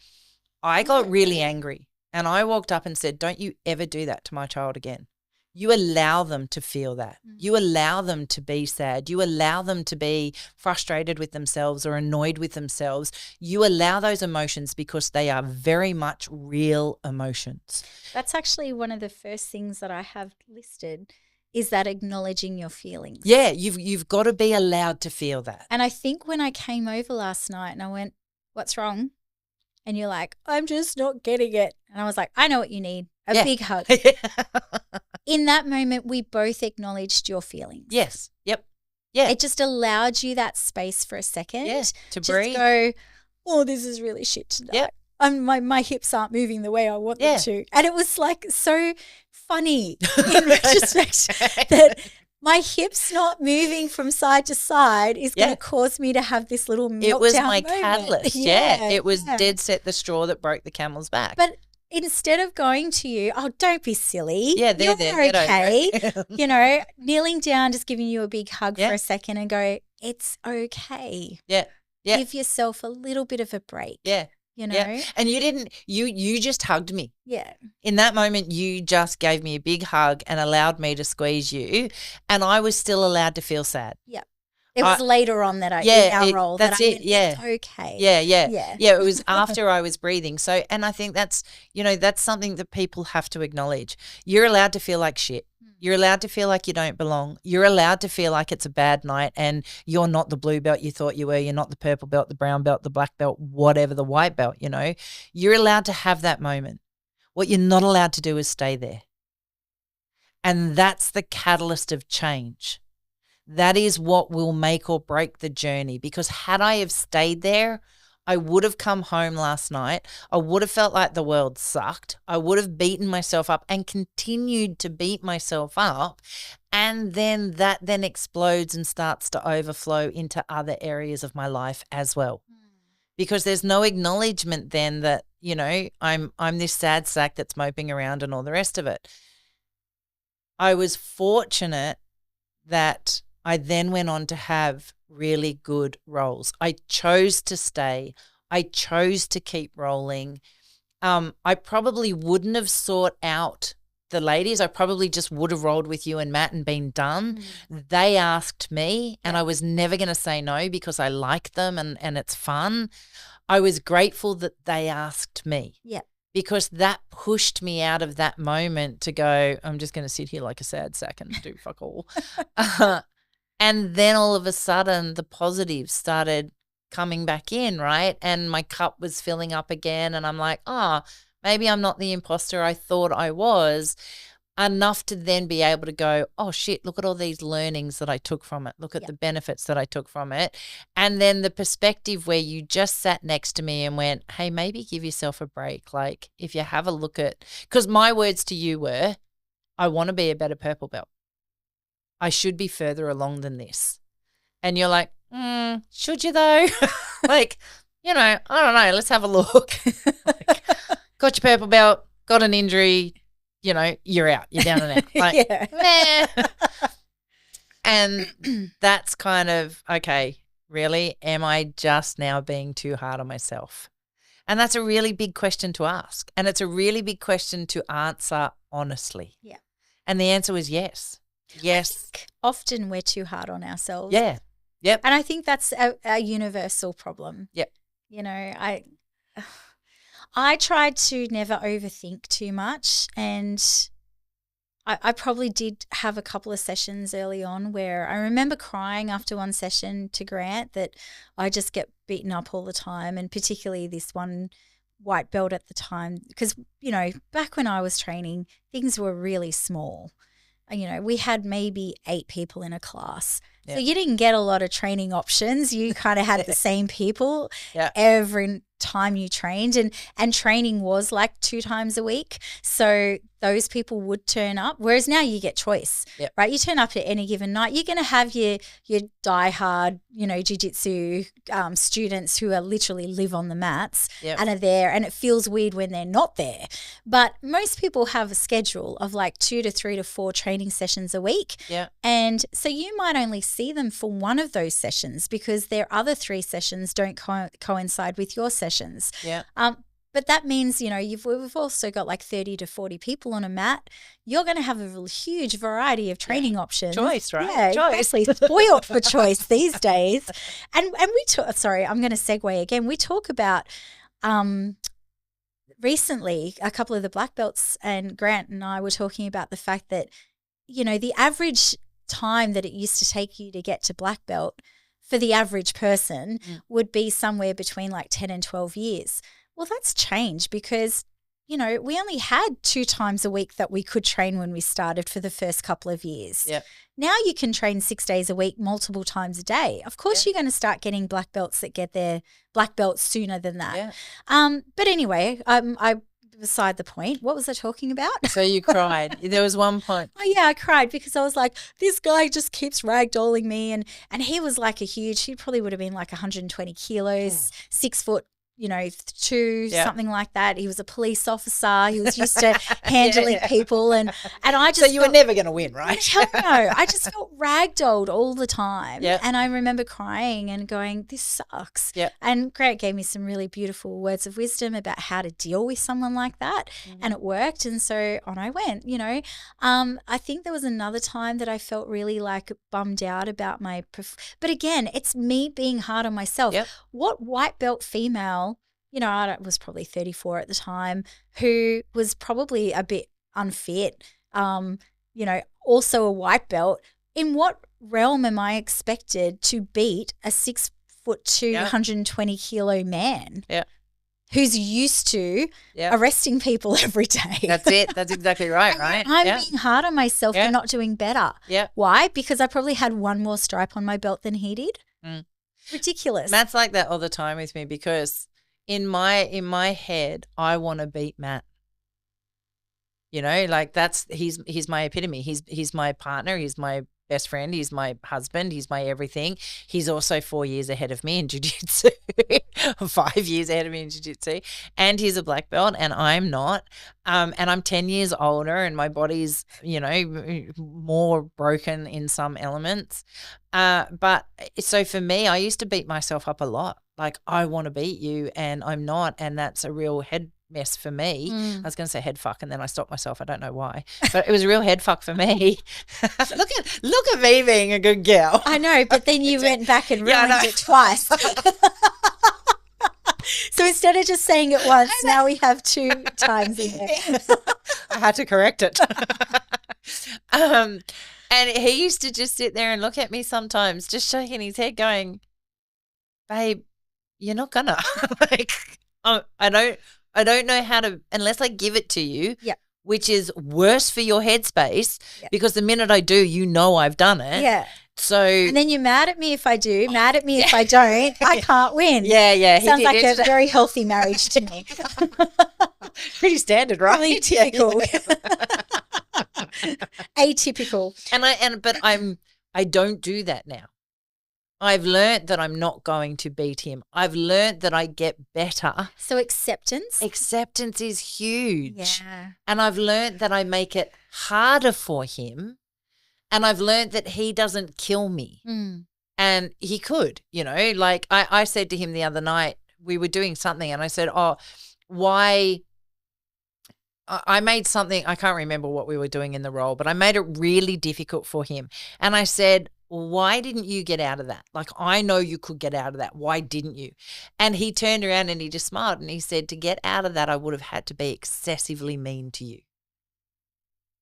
I got really angry and I walked up and said, don't you ever do that to my child again. you allow them to feel that. You allow them to be sad. You allow them to be frustrated with themselves or annoyed with themselves. You allow those emotions because they are very much real emotions. That's actually one of the first things that I have listed is that acknowledging your feelings. Yeah, you've got to be allowed to feel that. And I think when I came over last night and I went, what's wrong? And you're like, I'm just not getting it. And I was like, I know what you need, a big hug. In that moment, we both acknowledged your feelings. Yes. Yep. Yeah. It just allowed you that space for a second. Yeah. To just breathe. Go, oh, this is really shit today. Yep. My hips aren't moving the way I want them to. And it was like so funny in retrospect that my hips not moving from side to side is going to cause me to have this little meltdown. It was my moment. catalyst. Yeah. It was dead set the straw that broke the camel's back. But instead of going to you, oh, don't be silly. Yeah, You're okay. You Kneeling down, just giving you a big hug for a second and go, it's okay. Yeah. Yeah. Give yourself a little bit of a break. Yeah. Yeah. And you didn't, you just hugged me. Yeah. In that moment, you just gave me a big hug and allowed me to squeeze you. And I was still allowed to feel sad. Yeah. It was later on that in our role. That's that it. It's okay. Yeah. It was after I was breathing. So, and I think that's, that's something that people have to acknowledge. You're allowed to feel like shit. You're allowed to feel like you don't belong. You're allowed to feel like it's a bad night and you're not the blue belt you thought you were. You're not the purple belt, the brown belt, the black belt, whatever, the white belt, You're allowed to have that moment. What you're not allowed to do is stay there. And that's the catalyst of change. That is what will make or break the journey, because had I have stayed there, I would have come home last night. I would have felt like the world sucked. I would have beaten myself up and continued to beat myself up. And then that then explodes and starts to overflow into other areas of my life as well. Because there's no acknowledgement then that, I'm this sad sack that's moping around and all the rest of it. I was fortunate that I then went on to have really good roles. I chose to stay. I chose to keep rolling. I probably wouldn't have sought out the ladies. I probably just would have rolled with you and Matt and been done. They asked me and I was never going to say no because I like them and it's fun. I was grateful that they asked me. Yeah. Because that pushed me out of that moment to go, I'm just going to sit here like a sad sack and do fuck all. And then all of a sudden the positives started coming back in, right? And my cup was filling up again and I'm like, maybe I'm not the imposter I thought I was, enough to then be able to go, oh shit, look at all these learnings that I took from it. Look at the benefits that I took from it. And then the perspective where you just sat next to me and went, hey, maybe give yourself a break. Like if you have a look at, because my words to you were, I want to be a better purple belt. I should be further along than this. And you're like, should you though? Like, I don't know. Let's have a look. Like, got your purple belt, got an injury, you're out. You're down and out. Like, meh. And that's kind of, okay, really, am I just now being too hard on myself? And that's a really big question to ask. And it's a really big question to answer honestly. Yeah. And the answer was yes. Yes. Often we're too hard on ourselves. Yeah. Yep. And I think that's a universal problem. Yep. I tried to never overthink too much, and I probably did have a couple of sessions early on where I remember crying after one session to Grant that I just get beaten up all the time, and particularly this one white belt at the time because, back when I was training, things were really small. We had maybe 8 people in a class. Yep. So you didn't get a lot of training options. You kind of had the same people every time you trained, and training was like 2 times a week. So those people would turn up, whereas now you get choice, right? You turn up at any given night. You're going to have your diehard, Jiu Jitsu students who are literally live on the mats and are there, and it feels weird when they're not there. But most people have a schedule of like 2 to 3 to 4 training sessions a week. Yeah. And so you might only see them for one of those sessions because their other 3 sessions don't coincide with your sessions. Yeah. But that means, we've also got like 30 to 40 people on a mat. You're going to have a huge variety of training options. Choice, right? Yeah, Choice. exactly. Spoiled for choice these days. And we talk, sorry, I'm going to segue again. We talk about recently a couple of the black belts, and Grant and I were talking about the fact that, the average time that it used to take you to get to black belt for the average person would be somewhere between like 10 and 12 years. Well, that's changed because, we only had 2 times a week that we could train when we started for the first couple of years. Yep. Now you can train 6 days a week, multiple times a day. Of course, you're going to start getting black belts that get their black belts sooner than that. Yeah. But anyway, I beside the point. What was I talking about? So you cried. There was one point. Oh, yeah, I cried because I was like, this guy just keeps ragdolling me. And he was like he probably would have been like 120 kilos, 6 foot, 2, something like that. He was a police officer. He was used to handling people. And I just So you were never going to win, right? Hell no. I just felt ragdolled all the time. Yep. And I remember crying and going, this sucks. Yep. And Grant gave me some really beautiful words of wisdom about how to deal with someone like that. And it worked. And so on I went, I think there was another time that I felt really like bummed out about my but again, it's me being hard on myself. Yep. What white belt female, I was probably 34 at the time, who was probably a bit unfit, also a white belt. In what realm am I expected to beat a 6'2", 120 kilo man? Yeah. Who's used to arresting people every day. That's it. That's exactly right, right? I'm being hard on myself for not doing better. Yeah. Why? Because I probably had one more stripe on my belt than he did. Ridiculous. Matt's like that all the time with me because in my head, I want to beat Matt. Like he's my epitome. He's my partner. He's my best friend. He's my husband. He's my everything. He's also 4 years ahead of me in Jiu Jitsu, 5 years ahead of me in Jiu Jitsu, and he's a black belt, and I'm not. And I'm 10 years older, and my body's more broken in some elements. But so for me, I used to beat myself up a lot. Like, I want to beat you and I'm not, and that's a real head mess for me. I was going to say head fuck and then I stopped myself. I don't know why, but it was a real head fuck for me. Look at me being a good girl. I know, but then you went back and ruined it twice. So instead of just saying it once, now we have 2 times in there. I had to correct it. And he used to just sit there and look at me sometimes, just shaking his head going, babe, you're not gonna. I don't know how to, unless I give it to you, which is worse for your headspace because the minute I do, I've done it. Yeah. So and then you're mad at me if I do, mad at me if I don't. I can't win. Yeah. Sounds like a very healthy marriage to me. Pretty standard, right? Really typical. Atypical. But I don't do that now. I've learnt that I'm not going to beat him. I've learnt that I get better. So acceptance? Acceptance is huge. Yeah. And I've learnt that I make it harder for him. And I've learnt that he doesn't kill me. And he could, like I said to him the other night, we were doing something and I said, why? I made something, I can't remember what we were doing in the role, but I made it really difficult for him. And I said, why didn't you get out of that? Like, I know you could get out of that. Why didn't you? And he turned around and he just smiled and he said, to get out of that, I would have had to be excessively mean to you.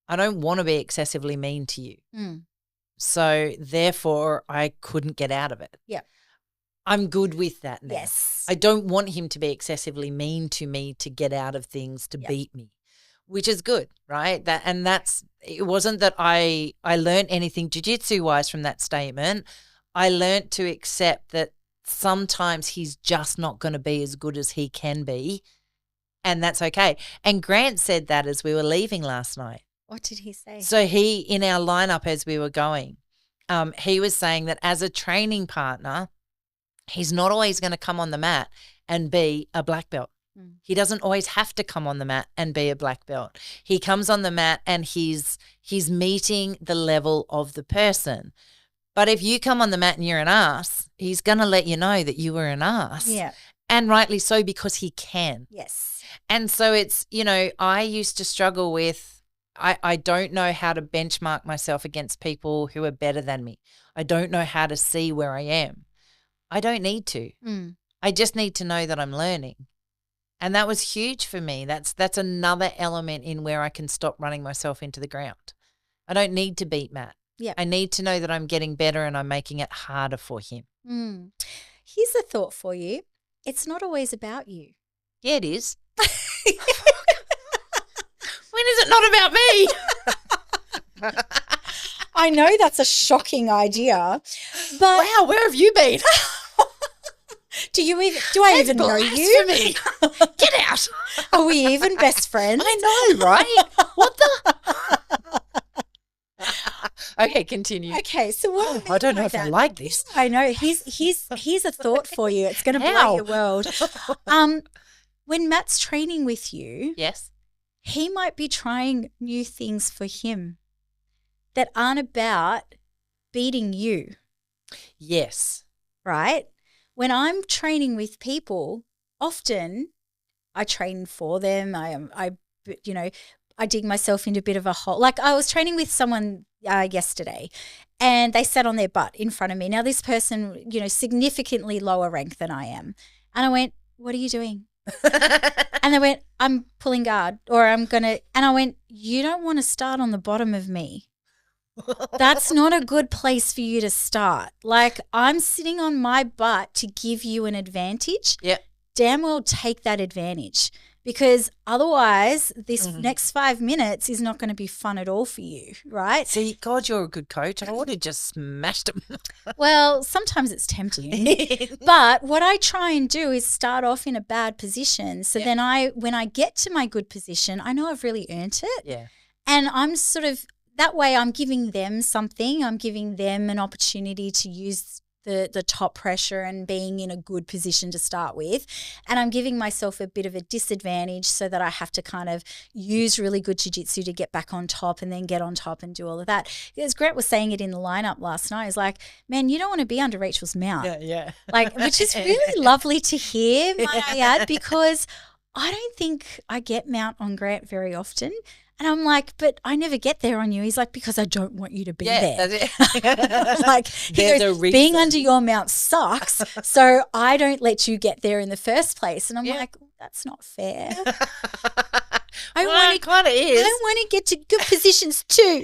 I don't want to be excessively mean to you. So therefore, I couldn't get out of it. Yeah. I'm good with that now. Yes. I don't want him to be excessively mean to me to get out of things, to beat me, which is good, right? It wasn't that I learned anything jiu-jitsu wise from that statement. I learned to accept that sometimes he's just not going to be as good as he can be, and that's okay. And Grant said that as we were leaving last night. What did he say? So in our lineup as we were going, he was saying that as a training partner, he's not always going to come on the mat and be a black belt. He doesn't always have to come on the mat and be a black belt. He comes on the mat and he's meeting the level of the person. But if you come on the mat and you're an ass, he's going to let you know that you were an ass. Yeah. And rightly so, because he can. Yes. And so it's, I used to struggle with, I don't know how to benchmark myself against people who are better than me. I don't know how to see where I am. I don't need to. I just need to know that I'm learning. And that was huge for me. That's another element in where I can stop running myself into the ground. I don't need to beat Matt. Yeah. I need to know that I'm getting better and I'm making it harder for him. Here's a thought for you. It's not always about you. Yeah, it is. When is it not about me? I know that's a shocking idea, but wow, where have you been? do I even know you? Me. Get out. Are we even best friends? I know, right? What the? Okay, continue. Okay, so what I don't know if I like this. I know. Here's a thought for you. It's going to blow your world. When Matt's training with you, yes, he might be trying new things for him that aren't about beating you. Yes. Right? When I'm training with people, often I train for them. I dig myself into a bit of a hole. Like I was training with someone yesterday and they sat on their butt in front of me. Now this person, significantly lower rank than I am. And I went, what are you doing? And they went, I'm pulling guard and I went, you don't want to start on the bottom of me. That's not a good place for you to start. Like I'm sitting on my butt to give you an advantage. Yeah. Damn well take that advantage because otherwise this next 5 minutes is not going to be fun at all for you, right? See, God, you're a good coach. I would have just smashed him. Well, sometimes it's tempting. But what I try and do is start off in a bad position. So then when I get to my good position, I know I've really earned it. Yeah. And I'm sort of that way I'm giving them something. I'm giving them an opportunity to use the top pressure and being in a good position to start with. And I'm giving myself a bit of a disadvantage so that I have to kind of use really good jiu-jitsu to get back on top and then get on top and do all of that. As Grant was saying it in the lineup last night, is like, man, you don't want to be under Rachel's mount. Yeah. Like, which is really lovely to hear, might I add, because I don't think I get mount on Grant very often. And I'm like, but I never get there on you. He's like, because I don't want you to be there. That's it. Like, he goes, being under your mount sucks, so I don't let you get there in the first place. And I'm like, that's not fair. I want to get to good positions too.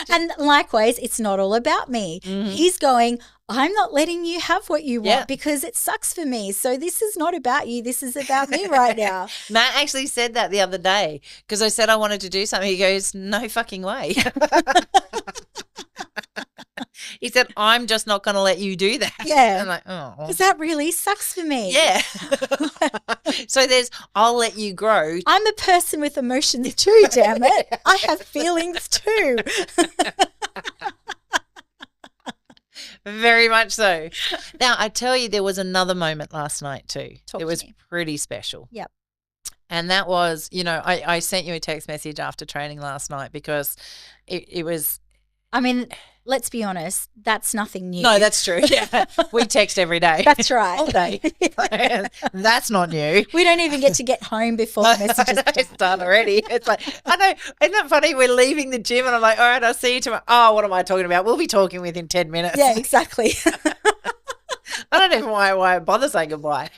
And likewise, it's not all about me. He's going, I'm not letting you have what you want because it sucks for me. So this is not about you. This is about me right now. Matt actually said that the other day because I said I wanted to do something. He goes, no fucking way. He said, I'm just not going to let you do that. Yeah. I'm like, oh. Because that really sucks for me. Yeah. So I'll let you grow. I'm a person with emotions too, damn it. I have feelings too. Very much so. Now, I tell you, there was another moment last night too. It was pretty special. Yep. And that was, I sent you a text message after training last night because it was. I mean, let's be honest, that's nothing new. No, that's true. Yeah. We text every day. That's right. All day. That's not new. We don't even get to get home before the messages start already. It's like, I know, isn't that funny? We're leaving the gym and I'm like, all right, I'll see you tomorrow. Oh, what am I talking about? We'll be talking within 10 minutes. Yeah, exactly. I don't know why I bother saying goodbye.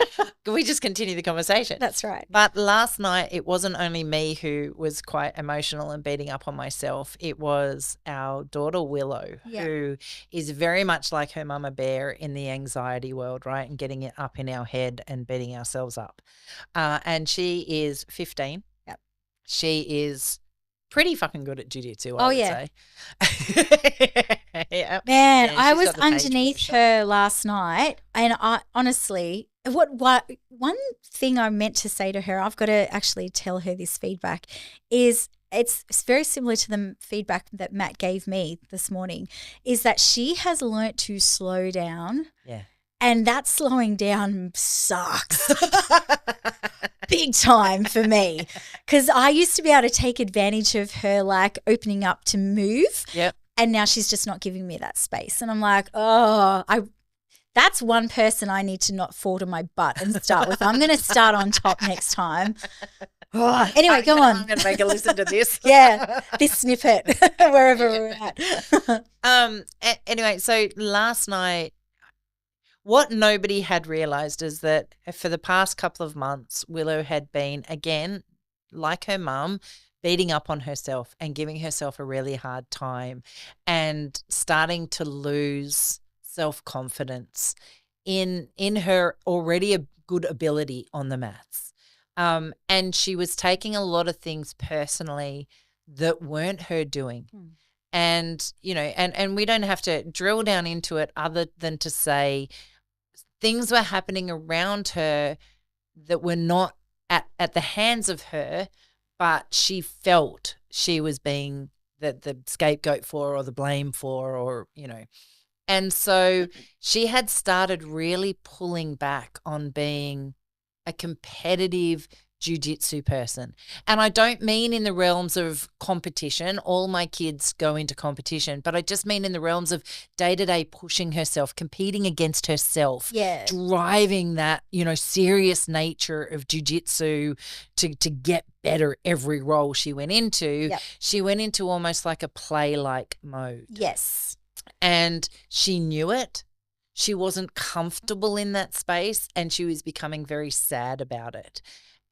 We just continue the conversation. That's right. But last night, it wasn't only me who was quite emotional and beating up on myself. It was our daughter, Willow, who is very much like her mama bear in the anxiety world, right? And getting it up in our head and beating ourselves up. And she is 15. Yep. She is pretty fucking good at jiu-jitsu, I would say. Yeah. Man, I was underneath her last night and I honestly, one thing I meant to say to her, I've got to actually tell her this feedback, is it's very similar to the feedback that Matt gave me this morning, is that she has learnt to slow down. Yeah. And that slowing down sucks. Big time for me, because I used to be able to take advantage of her like opening up to move. Yep. And now she's just not giving me that space. And I'm like, That's one person I need to not fall to my butt and start with. I'm going to start on top next time. Oh, anyway, go on. I'm going to make a listen to this. Yeah, this snippet, wherever we're at. Anyway, so last night, what nobody had realised is that for the past couple of months, Willow had been, again, like her mum, beating up on herself and giving herself a really hard time and starting to lose self-confidence in her already a good ability on the maths. And she was taking a lot of things personally that weren't her doing. And, you know, and we don't have to drill down into it other than to say things were happening around her that were not at the hands of her, but she felt she was being the scapegoat for or the blame for, or, you know. And so she had started really pulling back on being a competitive jiu-jitsu person. And I don't mean in the realms of competition. All my kids go into competition, but I just mean in the realms of day-to-day pushing herself, competing against herself, driving that, you know, serious nature of jiu-jitsu to get better every role she went into. She went into almost like a play-like mode. Yes. And she knew it. She wasn't comfortable in that space, and she was becoming very sad about it.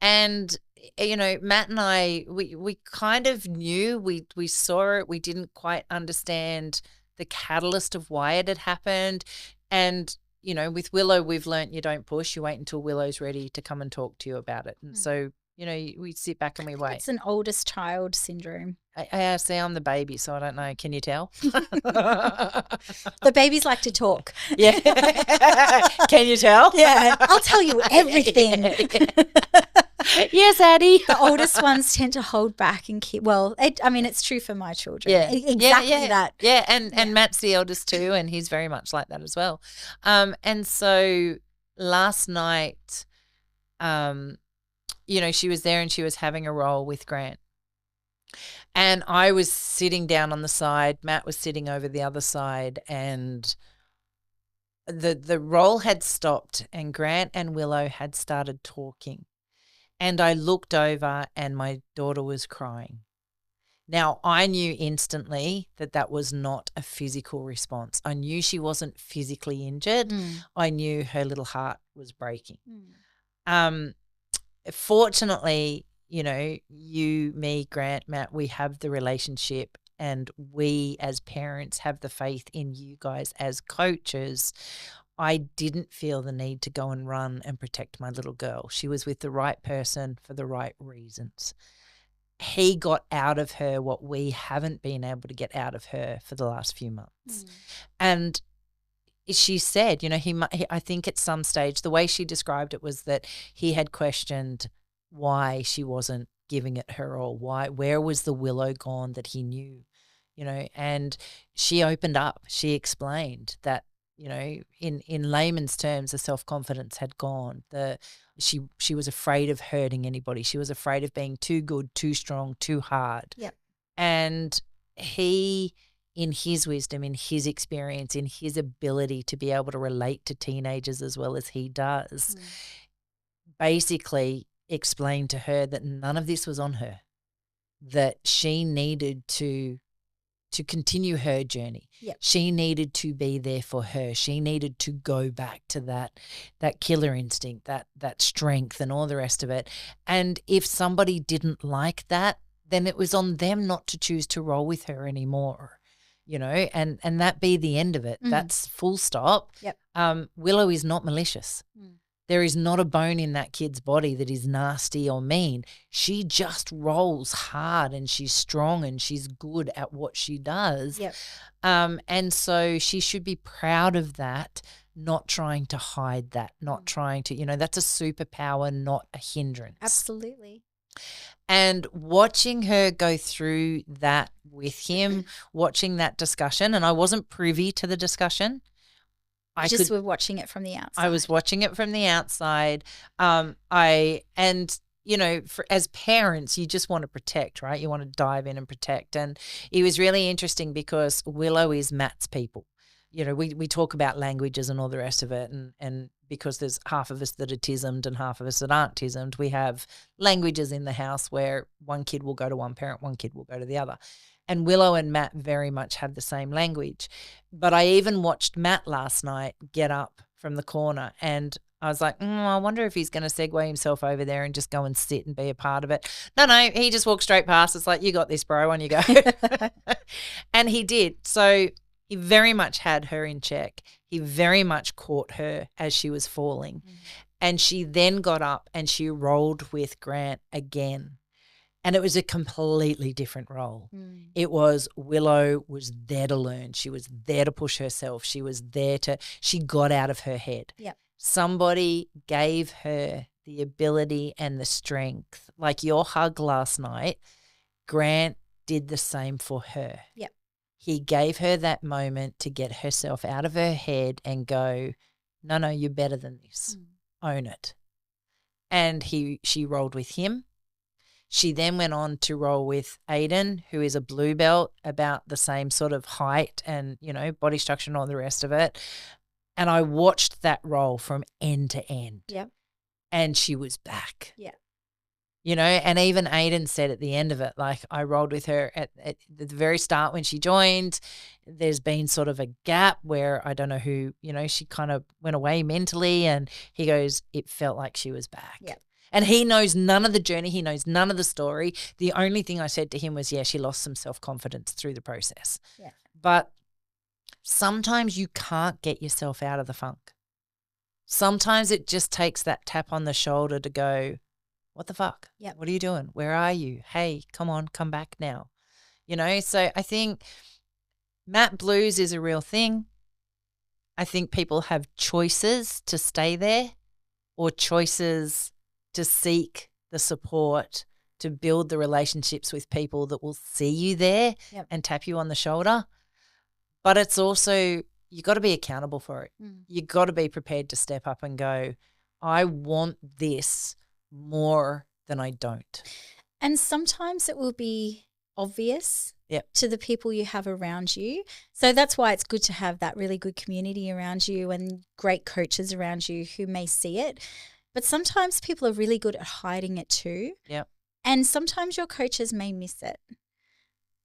And, you know, Matt and I, we kind of knew, we saw it. We didn't quite understand the catalyst of why it had happened. And, you know, with Willow, we've learnt you don't push. You wait until Willow's ready to come and talk to you about it. And so, you know, we sit back and we wait. It's an oldest child syndrome. I see, I'm the baby, so I don't know. Can you tell? The babies like to talk. Yeah. Can you tell? Yeah. I'll tell you everything. Yes, Addie. The oldest ones tend to hold back and keep. Well, I mean, it's true for my children. Yeah, exactly that. Yeah, and Matt's the eldest too, and he's very much like that as well. And so last night, you know, she was there and she was having a roll with Grant. And I was sitting down on the side, Matt was sitting over the other side, and the roll had stopped and Grant and Willow had started talking. And I looked over and my daughter was crying. Now, I knew instantly that was not a physical response. I knew she wasn't physically injured. I knew her little heart was breaking. Fortunately, you know, you, me, Grant, Matt, we have the relationship, and we as parents have the faith in you guys as coaches. I didn't feel the need to go and run and protect my little girl. She was with the right person for the right reasons. He got out of her what we haven't been able to get out of her for the last few months. And she said, you know, I think at some stage, the way she described it was that he had questioned why she wasn't giving it her all. Where was the Willow gone that he knew, you know? And she opened up. She explained that, you know, in layman's terms, the self-confidence had gone. She was afraid of hurting anybody. She was afraid of being too good, too strong, too hard. And he, in his wisdom, in his experience, in his ability to be able to relate to teenagers as well as he does, basically explained to her that none of this was on her, that she needed to continue her journey. She needed to be there for her. She needed to go back to that killer instinct, that strength and all the rest of it. And if somebody didn't like that, then it was on them not to choose to roll with her anymore, you know, and that be the end of it. That's full stop. Willow is not malicious. There is not a bone in that kid's body that is nasty or mean. She just rolls hard and she's strong and she's good at what she does. And so she should be proud of that, not trying to hide that, not trying to, you know, that's a superpower, not a hindrance. Absolutely. And watching her go through that with him, watching that discussion, and I wasn't privy to the discussion. We're watching it from the outside. I was watching it from the outside. You know, as parents, you just want to protect, right? You want to dive in and protect. And it was really interesting because Willow is Matt's people. we talk about languages and all the rest of it, and because there's half of us that are tismed and half of us that aren't tismed, we have languages in the house where one kid will go to one parent, one kid will go to the other. And Willow and Matt very much have the same language. But I even watched Matt last night get up from the corner, and I was like, I wonder if he's going to segue himself over there and just go and sit and be a part of it. No, he just walked straight past. It's like, you got this, bro, on you go. And he did. So he very much had her in check. He very much caught her as she was falling. And she then got up and she rolled with Grant again. And it was a completely different role. It was Willow was there to learn. She was there to push herself. She was there she got out of her head. Yep. Somebody gave her the ability and the strength. Like your hug last night, Grant did the same for her. Yep. He gave her that moment to get herself out of her head and go, no, you're better than this. Own it. And she rolled with him. She then went on to roll with Aiden, who is a blue belt, about the same sort of height and, body structure and all the rest of it. And I watched that roll from end to end. Yep. And she was back. Yeah. And even Aiden said at the end of it, like, I rolled with her at the very start when she joined. There's been sort of a gap where I don't know who, she kind of went away mentally, and he goes, it felt like she was back. Yeah. And he knows none of the journey. He knows none of the story. The only thing I said to him was, yeah, she lost some self-confidence through the process. Yeah. But sometimes you can't get yourself out of the funk. Sometimes it just takes that tap on the shoulder to go, what the fuck? Yep. What are you doing? Where are you? Hey, come on, come back now. So I think Matt Blues is a real thing. I think people have choices to stay there or choices to seek the support, to build the relationships with people that will see you there and tap you on the shoulder. But it's also, you got to be accountable for it. You got to be prepared to step up and go, I want this more than I don't. And sometimes it will be obvious to the people you have around you. So that's why it's good to have that really good community around you and great coaches around you who may see it. But sometimes people are really good at hiding it too. Yep. And sometimes your coaches may miss it.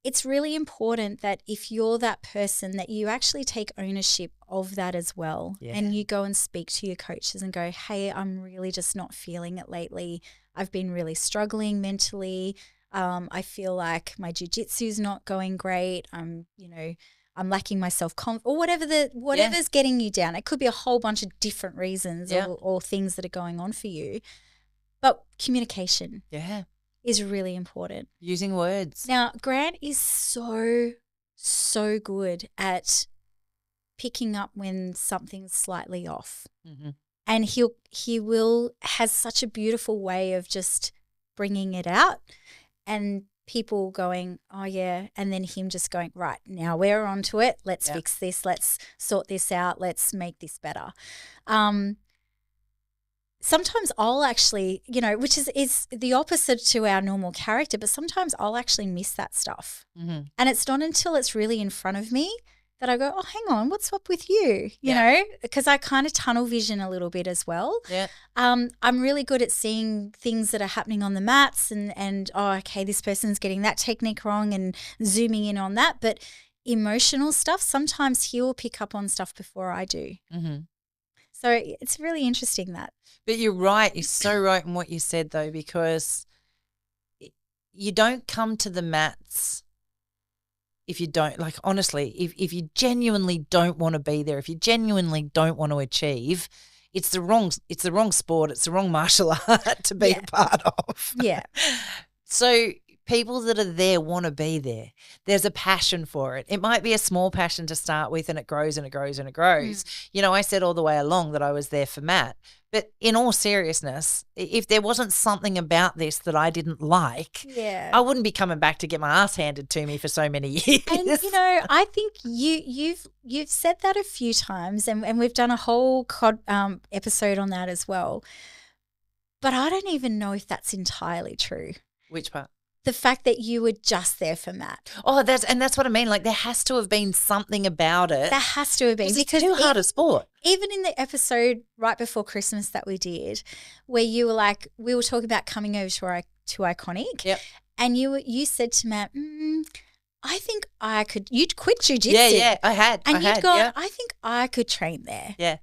It's really important that if you're that person that you actually take ownership of that as well. Yeah. And you go and speak to your coaches and go, hey, I'm really just not feeling it lately. I've been really struggling mentally. I feel like my jiu-jitsu is not going great. I'm lacking my self-confidence or whatever's getting you down. It could be a whole bunch of different reasons or things that are going on for you. But communication is really important. Using words. Now, Grant is so good at picking up when something's slightly off. Mm-hmm. And he has such a beautiful way of just bringing it out and people going, oh, yeah, and then him just going, right, now we're on to it. Let's fix this. Let's sort this out. Let's make this better. Sometimes I'll actually, which is the opposite to our normal character, but sometimes I'll actually miss that stuff. Mm-hmm. And it's not until it's really in front of me that I go, oh, hang on, what's up with you? You know, because I kind of tunnel vision a little bit as well. Yeah. I'm really good at seeing things that are happening on the mats and okay, this person's getting that technique wrong and zooming in on that. But emotional stuff, sometimes he'll pick up on stuff before I do. Mm-hmm. So it's really interesting that. But you're right. You're so right in what you said though, because you don't come to the mats if you don't, like, honestly, if you genuinely don't want to be there, if you genuinely don't want to achieve, it's the wrong sport, it's the wrong martial art to be a part of. Yeah. So people that are there want to be there. There's a passion for it. It might be a small passion to start with and it grows and it grows and it grows. Mm. I said all the way along that I was there for Matt. But in all seriousnse, if there wasn't something about this that I didn't like, I wouldn't be coming back to get my ass handed to me for so many years. And, I think you've said that a few times and we've done a whole episode on that as well. But I don't even know if that's entirely true. Which part? the fact that you were just there for Matt. Oh, that's what I mean. Like there has to have been something about it. There has to have been. Because it's too hard a sport. Even in the episode right before Christmas that we did, where you were like, we were talking about coming over to Iconic. Yep. And you said to Matt, I think I could. You'd quit Jiu Jitsu. Yeah, I had. And you'd gone, I think I could train there. Yeah.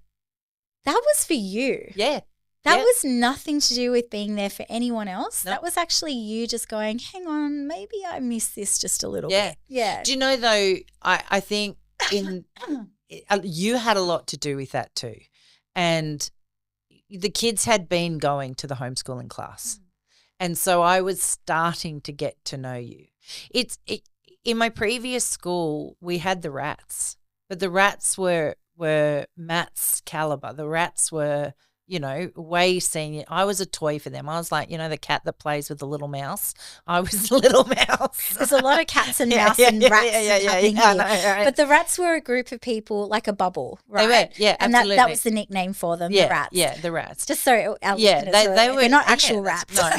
That was for you. Yeah. That was nothing to do with being there for anyone else. Nope. That was actually you just going, hang on, maybe I miss this just a little bit. Yeah. Do you know, though, I think you had a lot to do with that too. And the kids had been going to the homeschooling class. And so I was starting to get to know you. In my previous school, we had the rats, but the rats were Matt's caliber. The rats were, way senior. I was a toy for them. I was like, the cat that plays with the little mouse. I was the little mouse. There's a lot of cats and mouse and rats happening here. Right. But the rats were a group of people, like a bubble, right? They were, yeah, and absolutely. that was the nickname for them, the rats. Yeah, the rats. Just so our yeah, listeners they were they're not actual rats. No.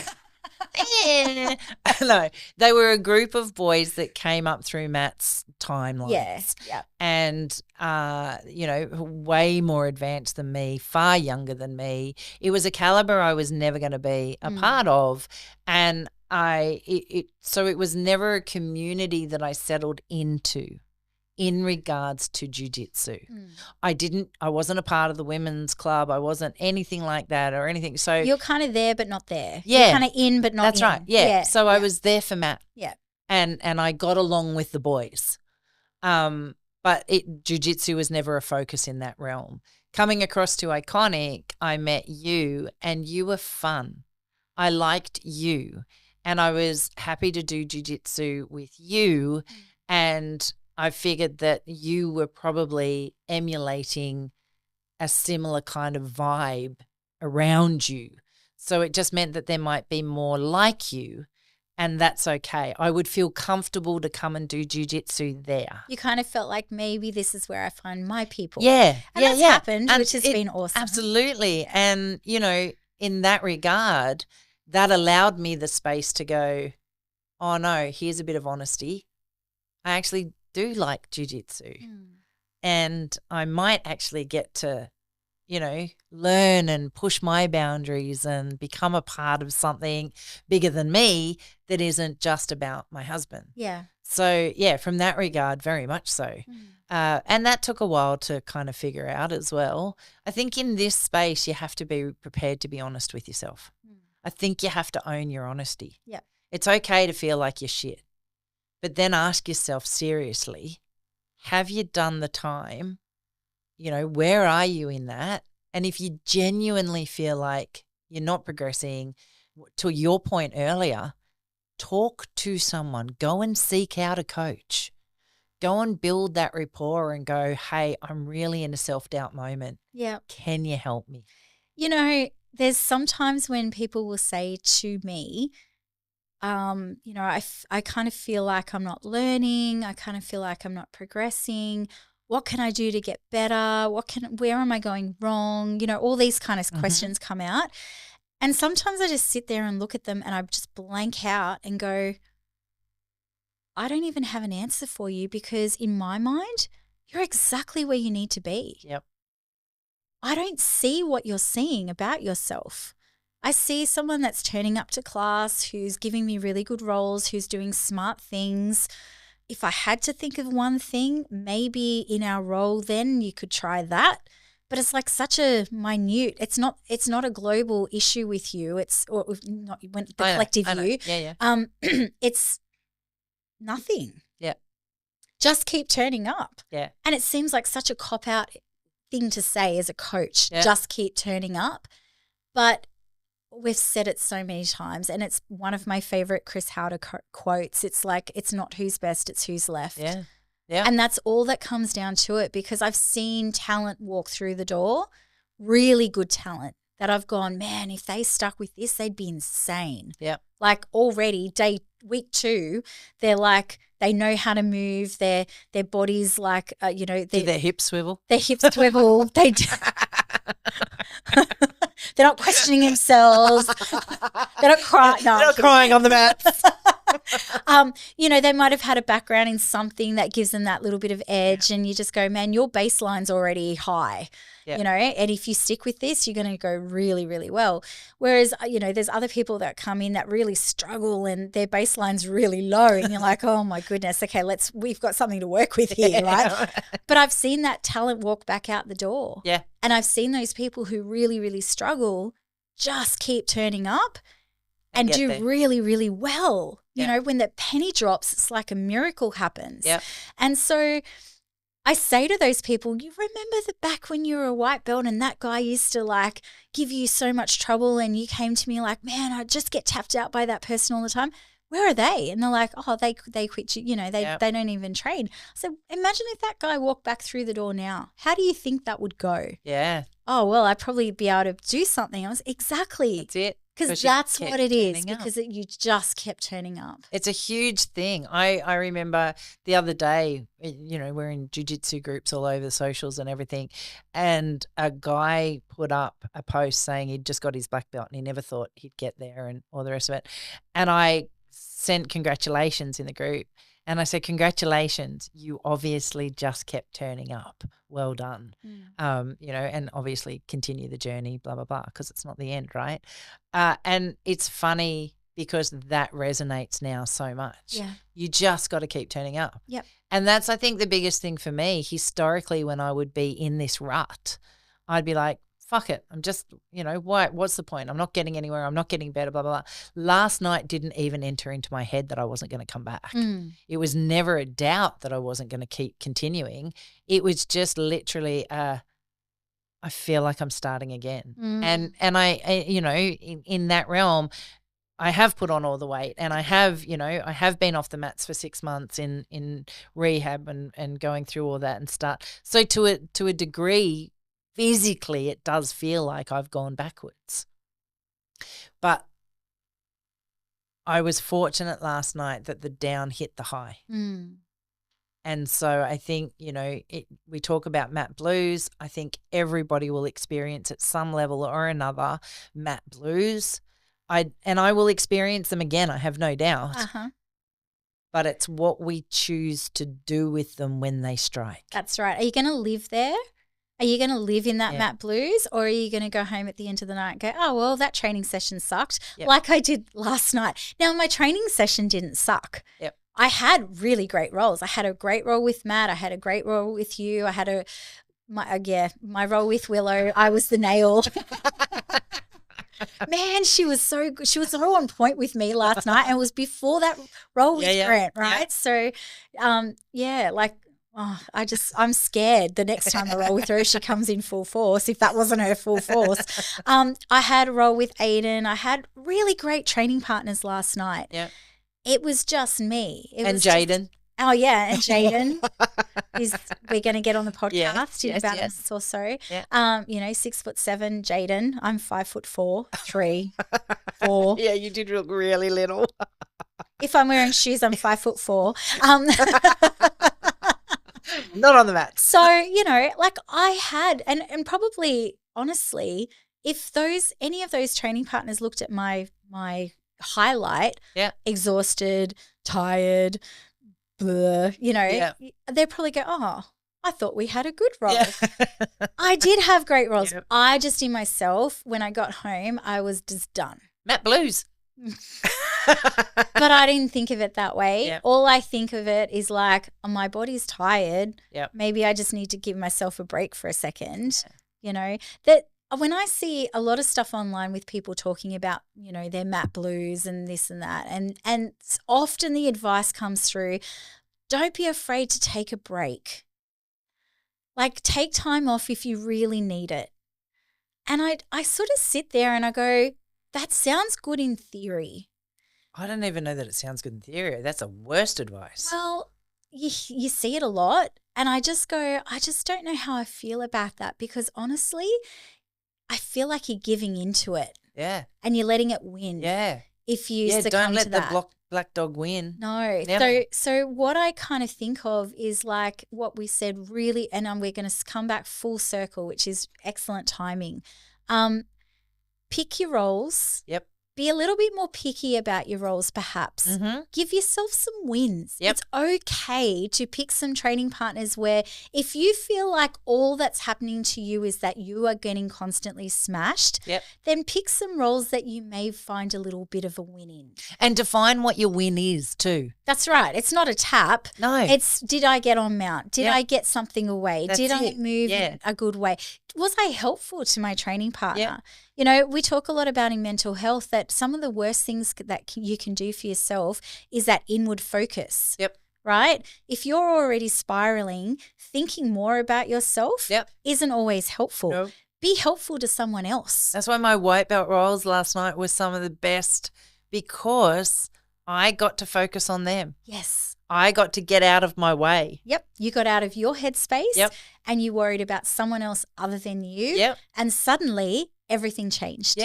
No, they were a group of boys that came up through Matt's timelines. Yeah. And, way more advanced than me, far younger than me. It was a caliber I was never going to be a part of. And so it was never a community that I settled into in regards to jiu-jitsu. I wasn't a part of the women's club. I wasn't anything like that or anything. So you're kind of there but not there. Yeah. You're kind of in but not That's in. right. Yeah. So I was there for Matt. Yeah. And I got along with the boys. But jiu-jitsu was never a focus in that realm. Coming across to Iconic, I met you and you were fun. I liked you and I was happy to do jiu-jitsu with you, and I figured that you were probably emulating a similar kind of vibe around you. So it just meant that there might be more like you, and that's okay. I would feel comfortable to come and do jiu-jitsu there. You kind of felt like maybe this is where I find my people. Yeah. And that's happened, and which has been awesome. Absolutely. And, in that regard, that allowed me the space to go, oh, no, here's a bit of honesty. I actually do like jiu-jitsu, and I might actually get to, learn and push my boundaries and become a part of something bigger than me that isn't just about my husband. Yeah. So, yeah, from that regard, very much so. And that took a while to kind of figure out as well. I think in this space you have to be prepared to be honest with yourself. I think you have to own your honesty. Yeah. It's okay to feel like you're shit. But then ask yourself seriously, have you done the time? Where are you in that? And if you genuinely feel like you're not progressing, to your point earlier, talk to someone. Go and seek out a coach. Go and build that rapport and go, hey, I'm really in a self-doubt moment. Yeah. Can you help me? There's sometimes when people will say to me, I kind of feel like I'm not learning. I kind of feel like I'm not progressing. What can I do to get better? Where am I going wrong? All these kind of questions come out. And sometimes I just sit there and look at them and I just blank out and go, I don't even have an answer for you, because in my mind, you're exactly where you need to be. Yep. I don't see what you're seeing about yourself. I see someone that's turning up to class, who's giving me really good roles, who's doing smart things. If I had to think of one thing, maybe in our role then you could try that. But it's like such a minute. It's not a global issue with you. It's not the collective you. Yeah. It's nothing. Yeah. Just keep turning up. Yeah. And it seems like such a cop-out thing to say as a coach, just keep turning up. But we've said it so many times, and it's one of my favorite Chris Howder quotes. It's like, it's not who's best, it's who's left. Yeah. Yeah. And that's all that comes down to it, because I've seen talent walk through the door, really good talent, that I've gone, man, if they stuck with this, they'd be insane. Yeah. Like already week 2, they're like, they know how to move, their bodies like, do their hips swivel? Their hips swivel. They're not questioning themselves. They're not crying. No, They're not crying on the mats. They might have had a background in something that gives them that little bit of edge, and you just go, man, your baseline's already high, and if you stick with this, you're going to go really, really well. Whereas, there's other people that come in that really struggle and their baseline's really low, and you're like, oh my goodness, okay, we've got something to work with here, right? But I've seen that talent walk back out the door. Yeah. And I've seen those people who really, really struggle just keep turning up and do there. really, really well. Yeah. When the penny drops, it's like a miracle happens. Yeah. And so I say to those people, you remember back when you were a white belt and that guy used to like give you so much trouble and you came to me like, man, I just get tapped out by that person all the time. Where are they? And they're like, oh, they quit, they don't even train. So imagine if that guy walked back through the door now. How do you think that would go? Yeah. Oh, well, I'd probably be able to do something else. Exactly. That's it. Because that's what it is, because you just kept turning up. It's a huge thing. I remember the other day, we're in Jiu Jitsu groups all over the socials and everything, and a guy put up a post saying he'd just got his black belt and he never thought he'd get there and all the rest of it. And I sent congratulations in the group. And I said, congratulations, you obviously just kept turning up. Well done. And obviously continue the journey, blah, blah, blah, because it's not the end, right? And it's funny because that resonates now so much. Yeah. You just got to keep turning up. Yep. And that's, I think, the biggest thing for me. Historically, when I would be in this rut, I'd be like, fuck it. I'm just, what's the point? I'm not getting anywhere. I'm not getting better, blah, blah, blah. Last night didn't even enter into my head that I wasn't going to come back. It was never a doubt that I wasn't going to keep continuing. It was just literally I feel like I'm starting again. And I in that realm, I have put on all the weight and I have been off the mats for 6 months in rehab and going through all that and start. So to a degree, physically, it does feel like I've gone backwards. But I was fortunate last night that the down hit the high. And so I think, we talk about mat blues. I think everybody will experience at some level or another mat blues. I will experience them again, I have no doubt. But it's what we choose to do with them when they strike. That's right. Are you going to live there? Are you going to live in that mat blues, or are you going to go home at the end of the night and go, oh, well, that training session sucked, like I did last night? Now, my training session didn't suck. Yep. I had really great roles. I had a great role with Matt. I had a great role with you. I had my role with Willow. I was the nail. Man, she was so good. She was so on point with me last night, and it was before that role with Grant, right? Yeah. So, I'm scared the next time I roll with her if she comes in full force, if that wasn't her full force. I had a role with Aiden. I had really great training partners last night. Yeah. It was just me. And Jaden. And Jaden. We're going to get on the podcast in about a month or so. Yeah. 6'7", Jaden. I'm 5'4", 3, 4. Yeah, you did look really little. If I'm wearing shoes, I'm 5'4". Not on the mat. So, I had, and probably honestly, if any of those training partners looked at my highlight, exhausted, tired, blah, they'd probably go, oh, I thought we had a good role. Yeah. I did have great roles. Yep. I just, in myself, when I got home, I was just done. Mat blues. But I didn't think of it that way. Yep. All I think of it is like, oh, my body's tired. Yep. Maybe I just need to give myself a break for a second. That when I see a lot of stuff online with people talking about, their mat blues and this and that, and often the advice comes through, don't be afraid to take a break. Like, take time off if you really need it. And I sort of sit there and I go, that sounds good in theory. I don't even know that it sounds good in theory. That's the worst advice. Well, you see it a lot, and I just go, I just don't know how I feel about that, because honestly, I feel like you're giving into it. Yeah. And you're letting it win. Yeah. If you succumb don't let to that. the black dog win. No. Never. So what I kind of think of is like what we said really, and we're going to come back full circle, which is excellent timing. Pick your roles. Yep. Be a little bit more picky about your roles, perhaps. Give yourself some wins. It's okay to pick some training partners where if you feel like all that's happening to you is that you are getting constantly smashed, then pick some roles that you may find a little bit of a win in. And define what your win is too. That's right. It's not a tap. No. It's did I get on mount? Did I get something away? Did I move in a good way? Was I helpful to my training partner? You know, we talk a lot about in mental health that some of the worst things that you can do for yourself is that inward focus. Right? If you're already spiraling, thinking more about yourself isn't always helpful. No. Be helpful to someone else. That's why my white belt rolls last night were some of the best, because I got to focus on them. Yes. I got to get out of my way. You got out of your headspace and you worried about someone else other than you. And suddenly everything changed.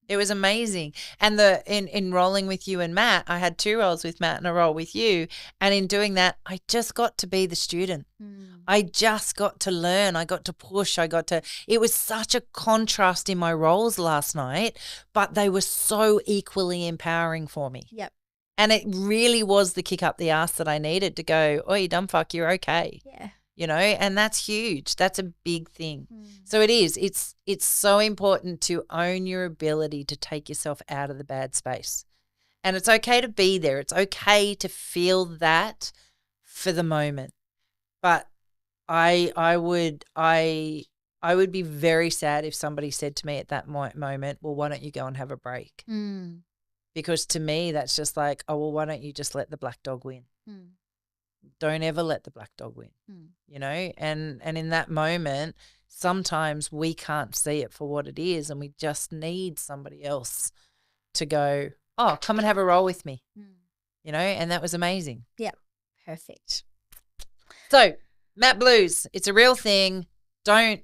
It was amazing. And in rolling with you and Matt, I had 2 rolls with Matt and a roll with you. And in doing that, I just got to be the student. I just got to learn. I got to push. It was such a contrast in my roles last night, but they were so equally empowering for me. And it really was the kick up the ass that I needed to go, oh, you dumb fuck, you're okay. You know, and that's huge. That's a big thing. So it is. It's so important to own your ability to take yourself out of the bad space. And it's okay to be there. It's okay to feel that for the moment. But I would be very sad if somebody said to me at that moment, well, why don't you go and have a break? Because to me, that's just like, oh, well, why don't you just let the black dog win? Don't ever let the black dog win, you know, and in that moment, sometimes we can't see it for what it is, and we just need somebody else to go, oh, come and have a roll with me, you know, and that was amazing. Perfect. So Matt Blues, it's a real thing. Don't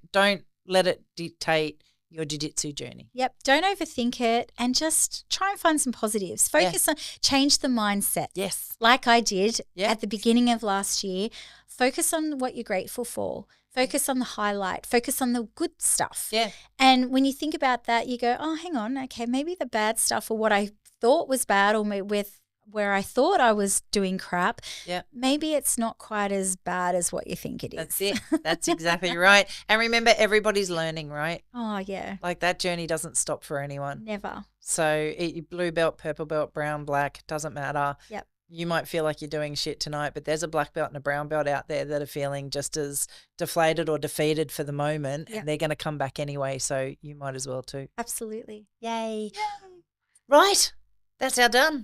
let it dictate your jiu-jitsu journey. Don't overthink it and just try and find some positives. Focus on, change the mindset. Like I did at the beginning of last year. Focus on what you're grateful for. Focus on the highlight. Focus on the good stuff. And when you think about that, you go, oh, hang on. Okay, maybe the bad stuff or what I thought was bad or where I thought I was doing crap, maybe it's not quite as bad as what you think it is. That's it. That's exactly right. And remember, everybody's learning, right? Oh, yeah. Like that journey doesn't stop for anyone. Never. So blue belt, purple belt, brown, black, doesn't matter. You might feel like you're doing shit tonight, but there's a black belt and a brown belt out there that are feeling just as deflated or defeated for the moment, and they're going to come back anyway, so you might as well too. Absolutely. Yay. Right. That's our done.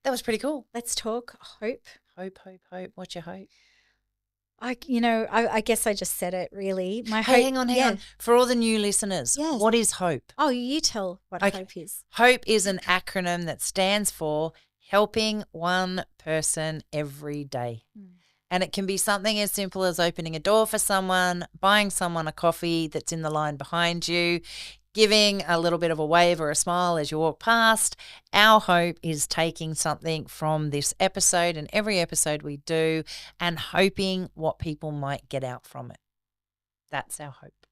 That was pretty cool. Let's talk hope. Hope. What's your hope? I guess I just said it really. My hope. Hang on. For all the new listeners, what is hope? Oh, you tell what hope is. Hope is an acronym that stands for helping one person every day. And it can be something as simple as opening a door for someone, buying someone a coffee that's in the line behind you, giving a little bit of a wave or a smile as you walk past. Our hope is taking something from this episode and every episode we do and hoping what people might get out from it. That's our hope.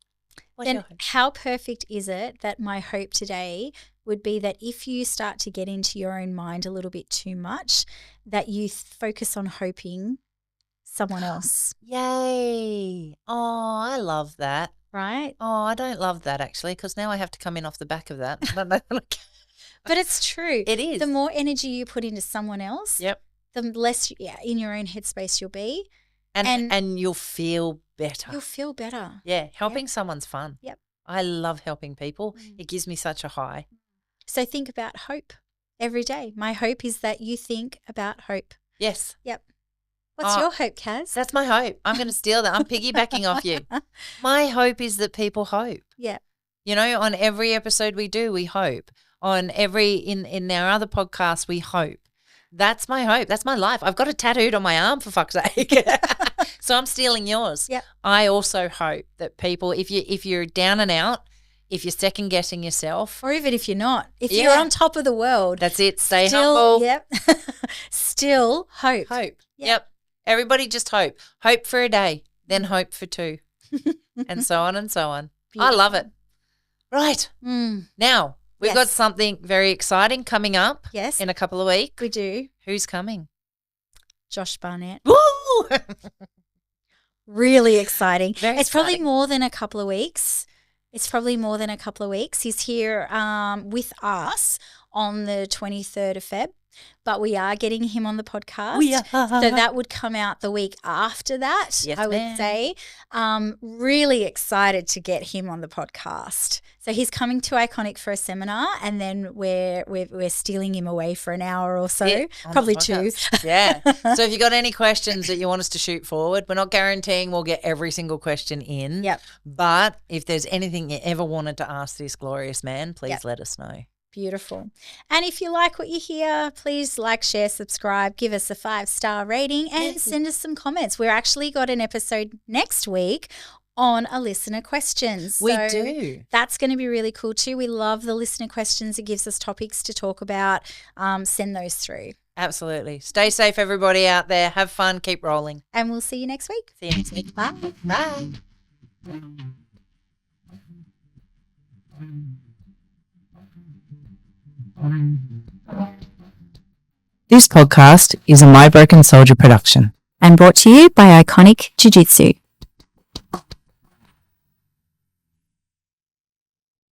What's your hope? How perfect is it that my hope today would be that if you start to get into your own mind a little bit too much, that you focus on hoping someone else. Yay. Oh, I love that. Right? Oh, I don't love that actually, because now I have to come in off the back of that. I don't know. But it's true. It is. The more energy you put into someone else, the less in your own headspace you'll be. And you'll feel better. You'll feel better. Yeah, helping someone's fun. I love helping people. It gives me such a high. So think about hope every day. My hope is that you think about hope. Yes. What's your hope, Kaz? That's my hope. I'm going to steal that. I'm piggybacking off you. My hope is that people hope. You know, on every episode we do, we hope. On in our other podcasts, we hope. That's my hope. That's my life. I've got it tattooed on my arm, for fuck's sake. So I'm stealing yours. I also hope that people, if you're down and out, if you're second guessing yourself, or even if you're not, if you're on top of the world, that's it. Stay humble. Still hope. Yep. Everybody just hope. Hope for a day, then hope for 2, and so on and so on. Beautiful. I love it. Right. Now, We've got something very exciting coming up in a couple of weeks. We do. Who's coming? Josh Barnett. Woo! Really exciting. It's probably more than a couple of weeks. He's here with us on the 23rd of Feb, but we are getting him on the podcast. We are. So that would come out the week after that, yes, I would say. Really excited to get him on the podcast. So he's coming to Iconic for a seminar, and then we're stealing him away for an hour or so, probably 2. Yeah. So if you got any questions that you want us to shoot forward, we're not guaranteeing we'll get every single question in. Yep. But if there's anything you ever wanted to ask this glorious man, please let us know. Beautiful. And if you like what you hear, please like, share, subscribe, give us a 5-star rating, and send us some comments. We're actually got an episode next week on a listener questions. We do. That's going to be really cool too. We love the listener questions. It gives us topics to talk about. Send those through. Absolutely. Stay safe, everybody out there. Have fun. Keep rolling. And we'll see you next week. See you next week. Bye. Bye. This podcast is a My Broken Soldier production and brought to you by Iconic Jiu Jitsu.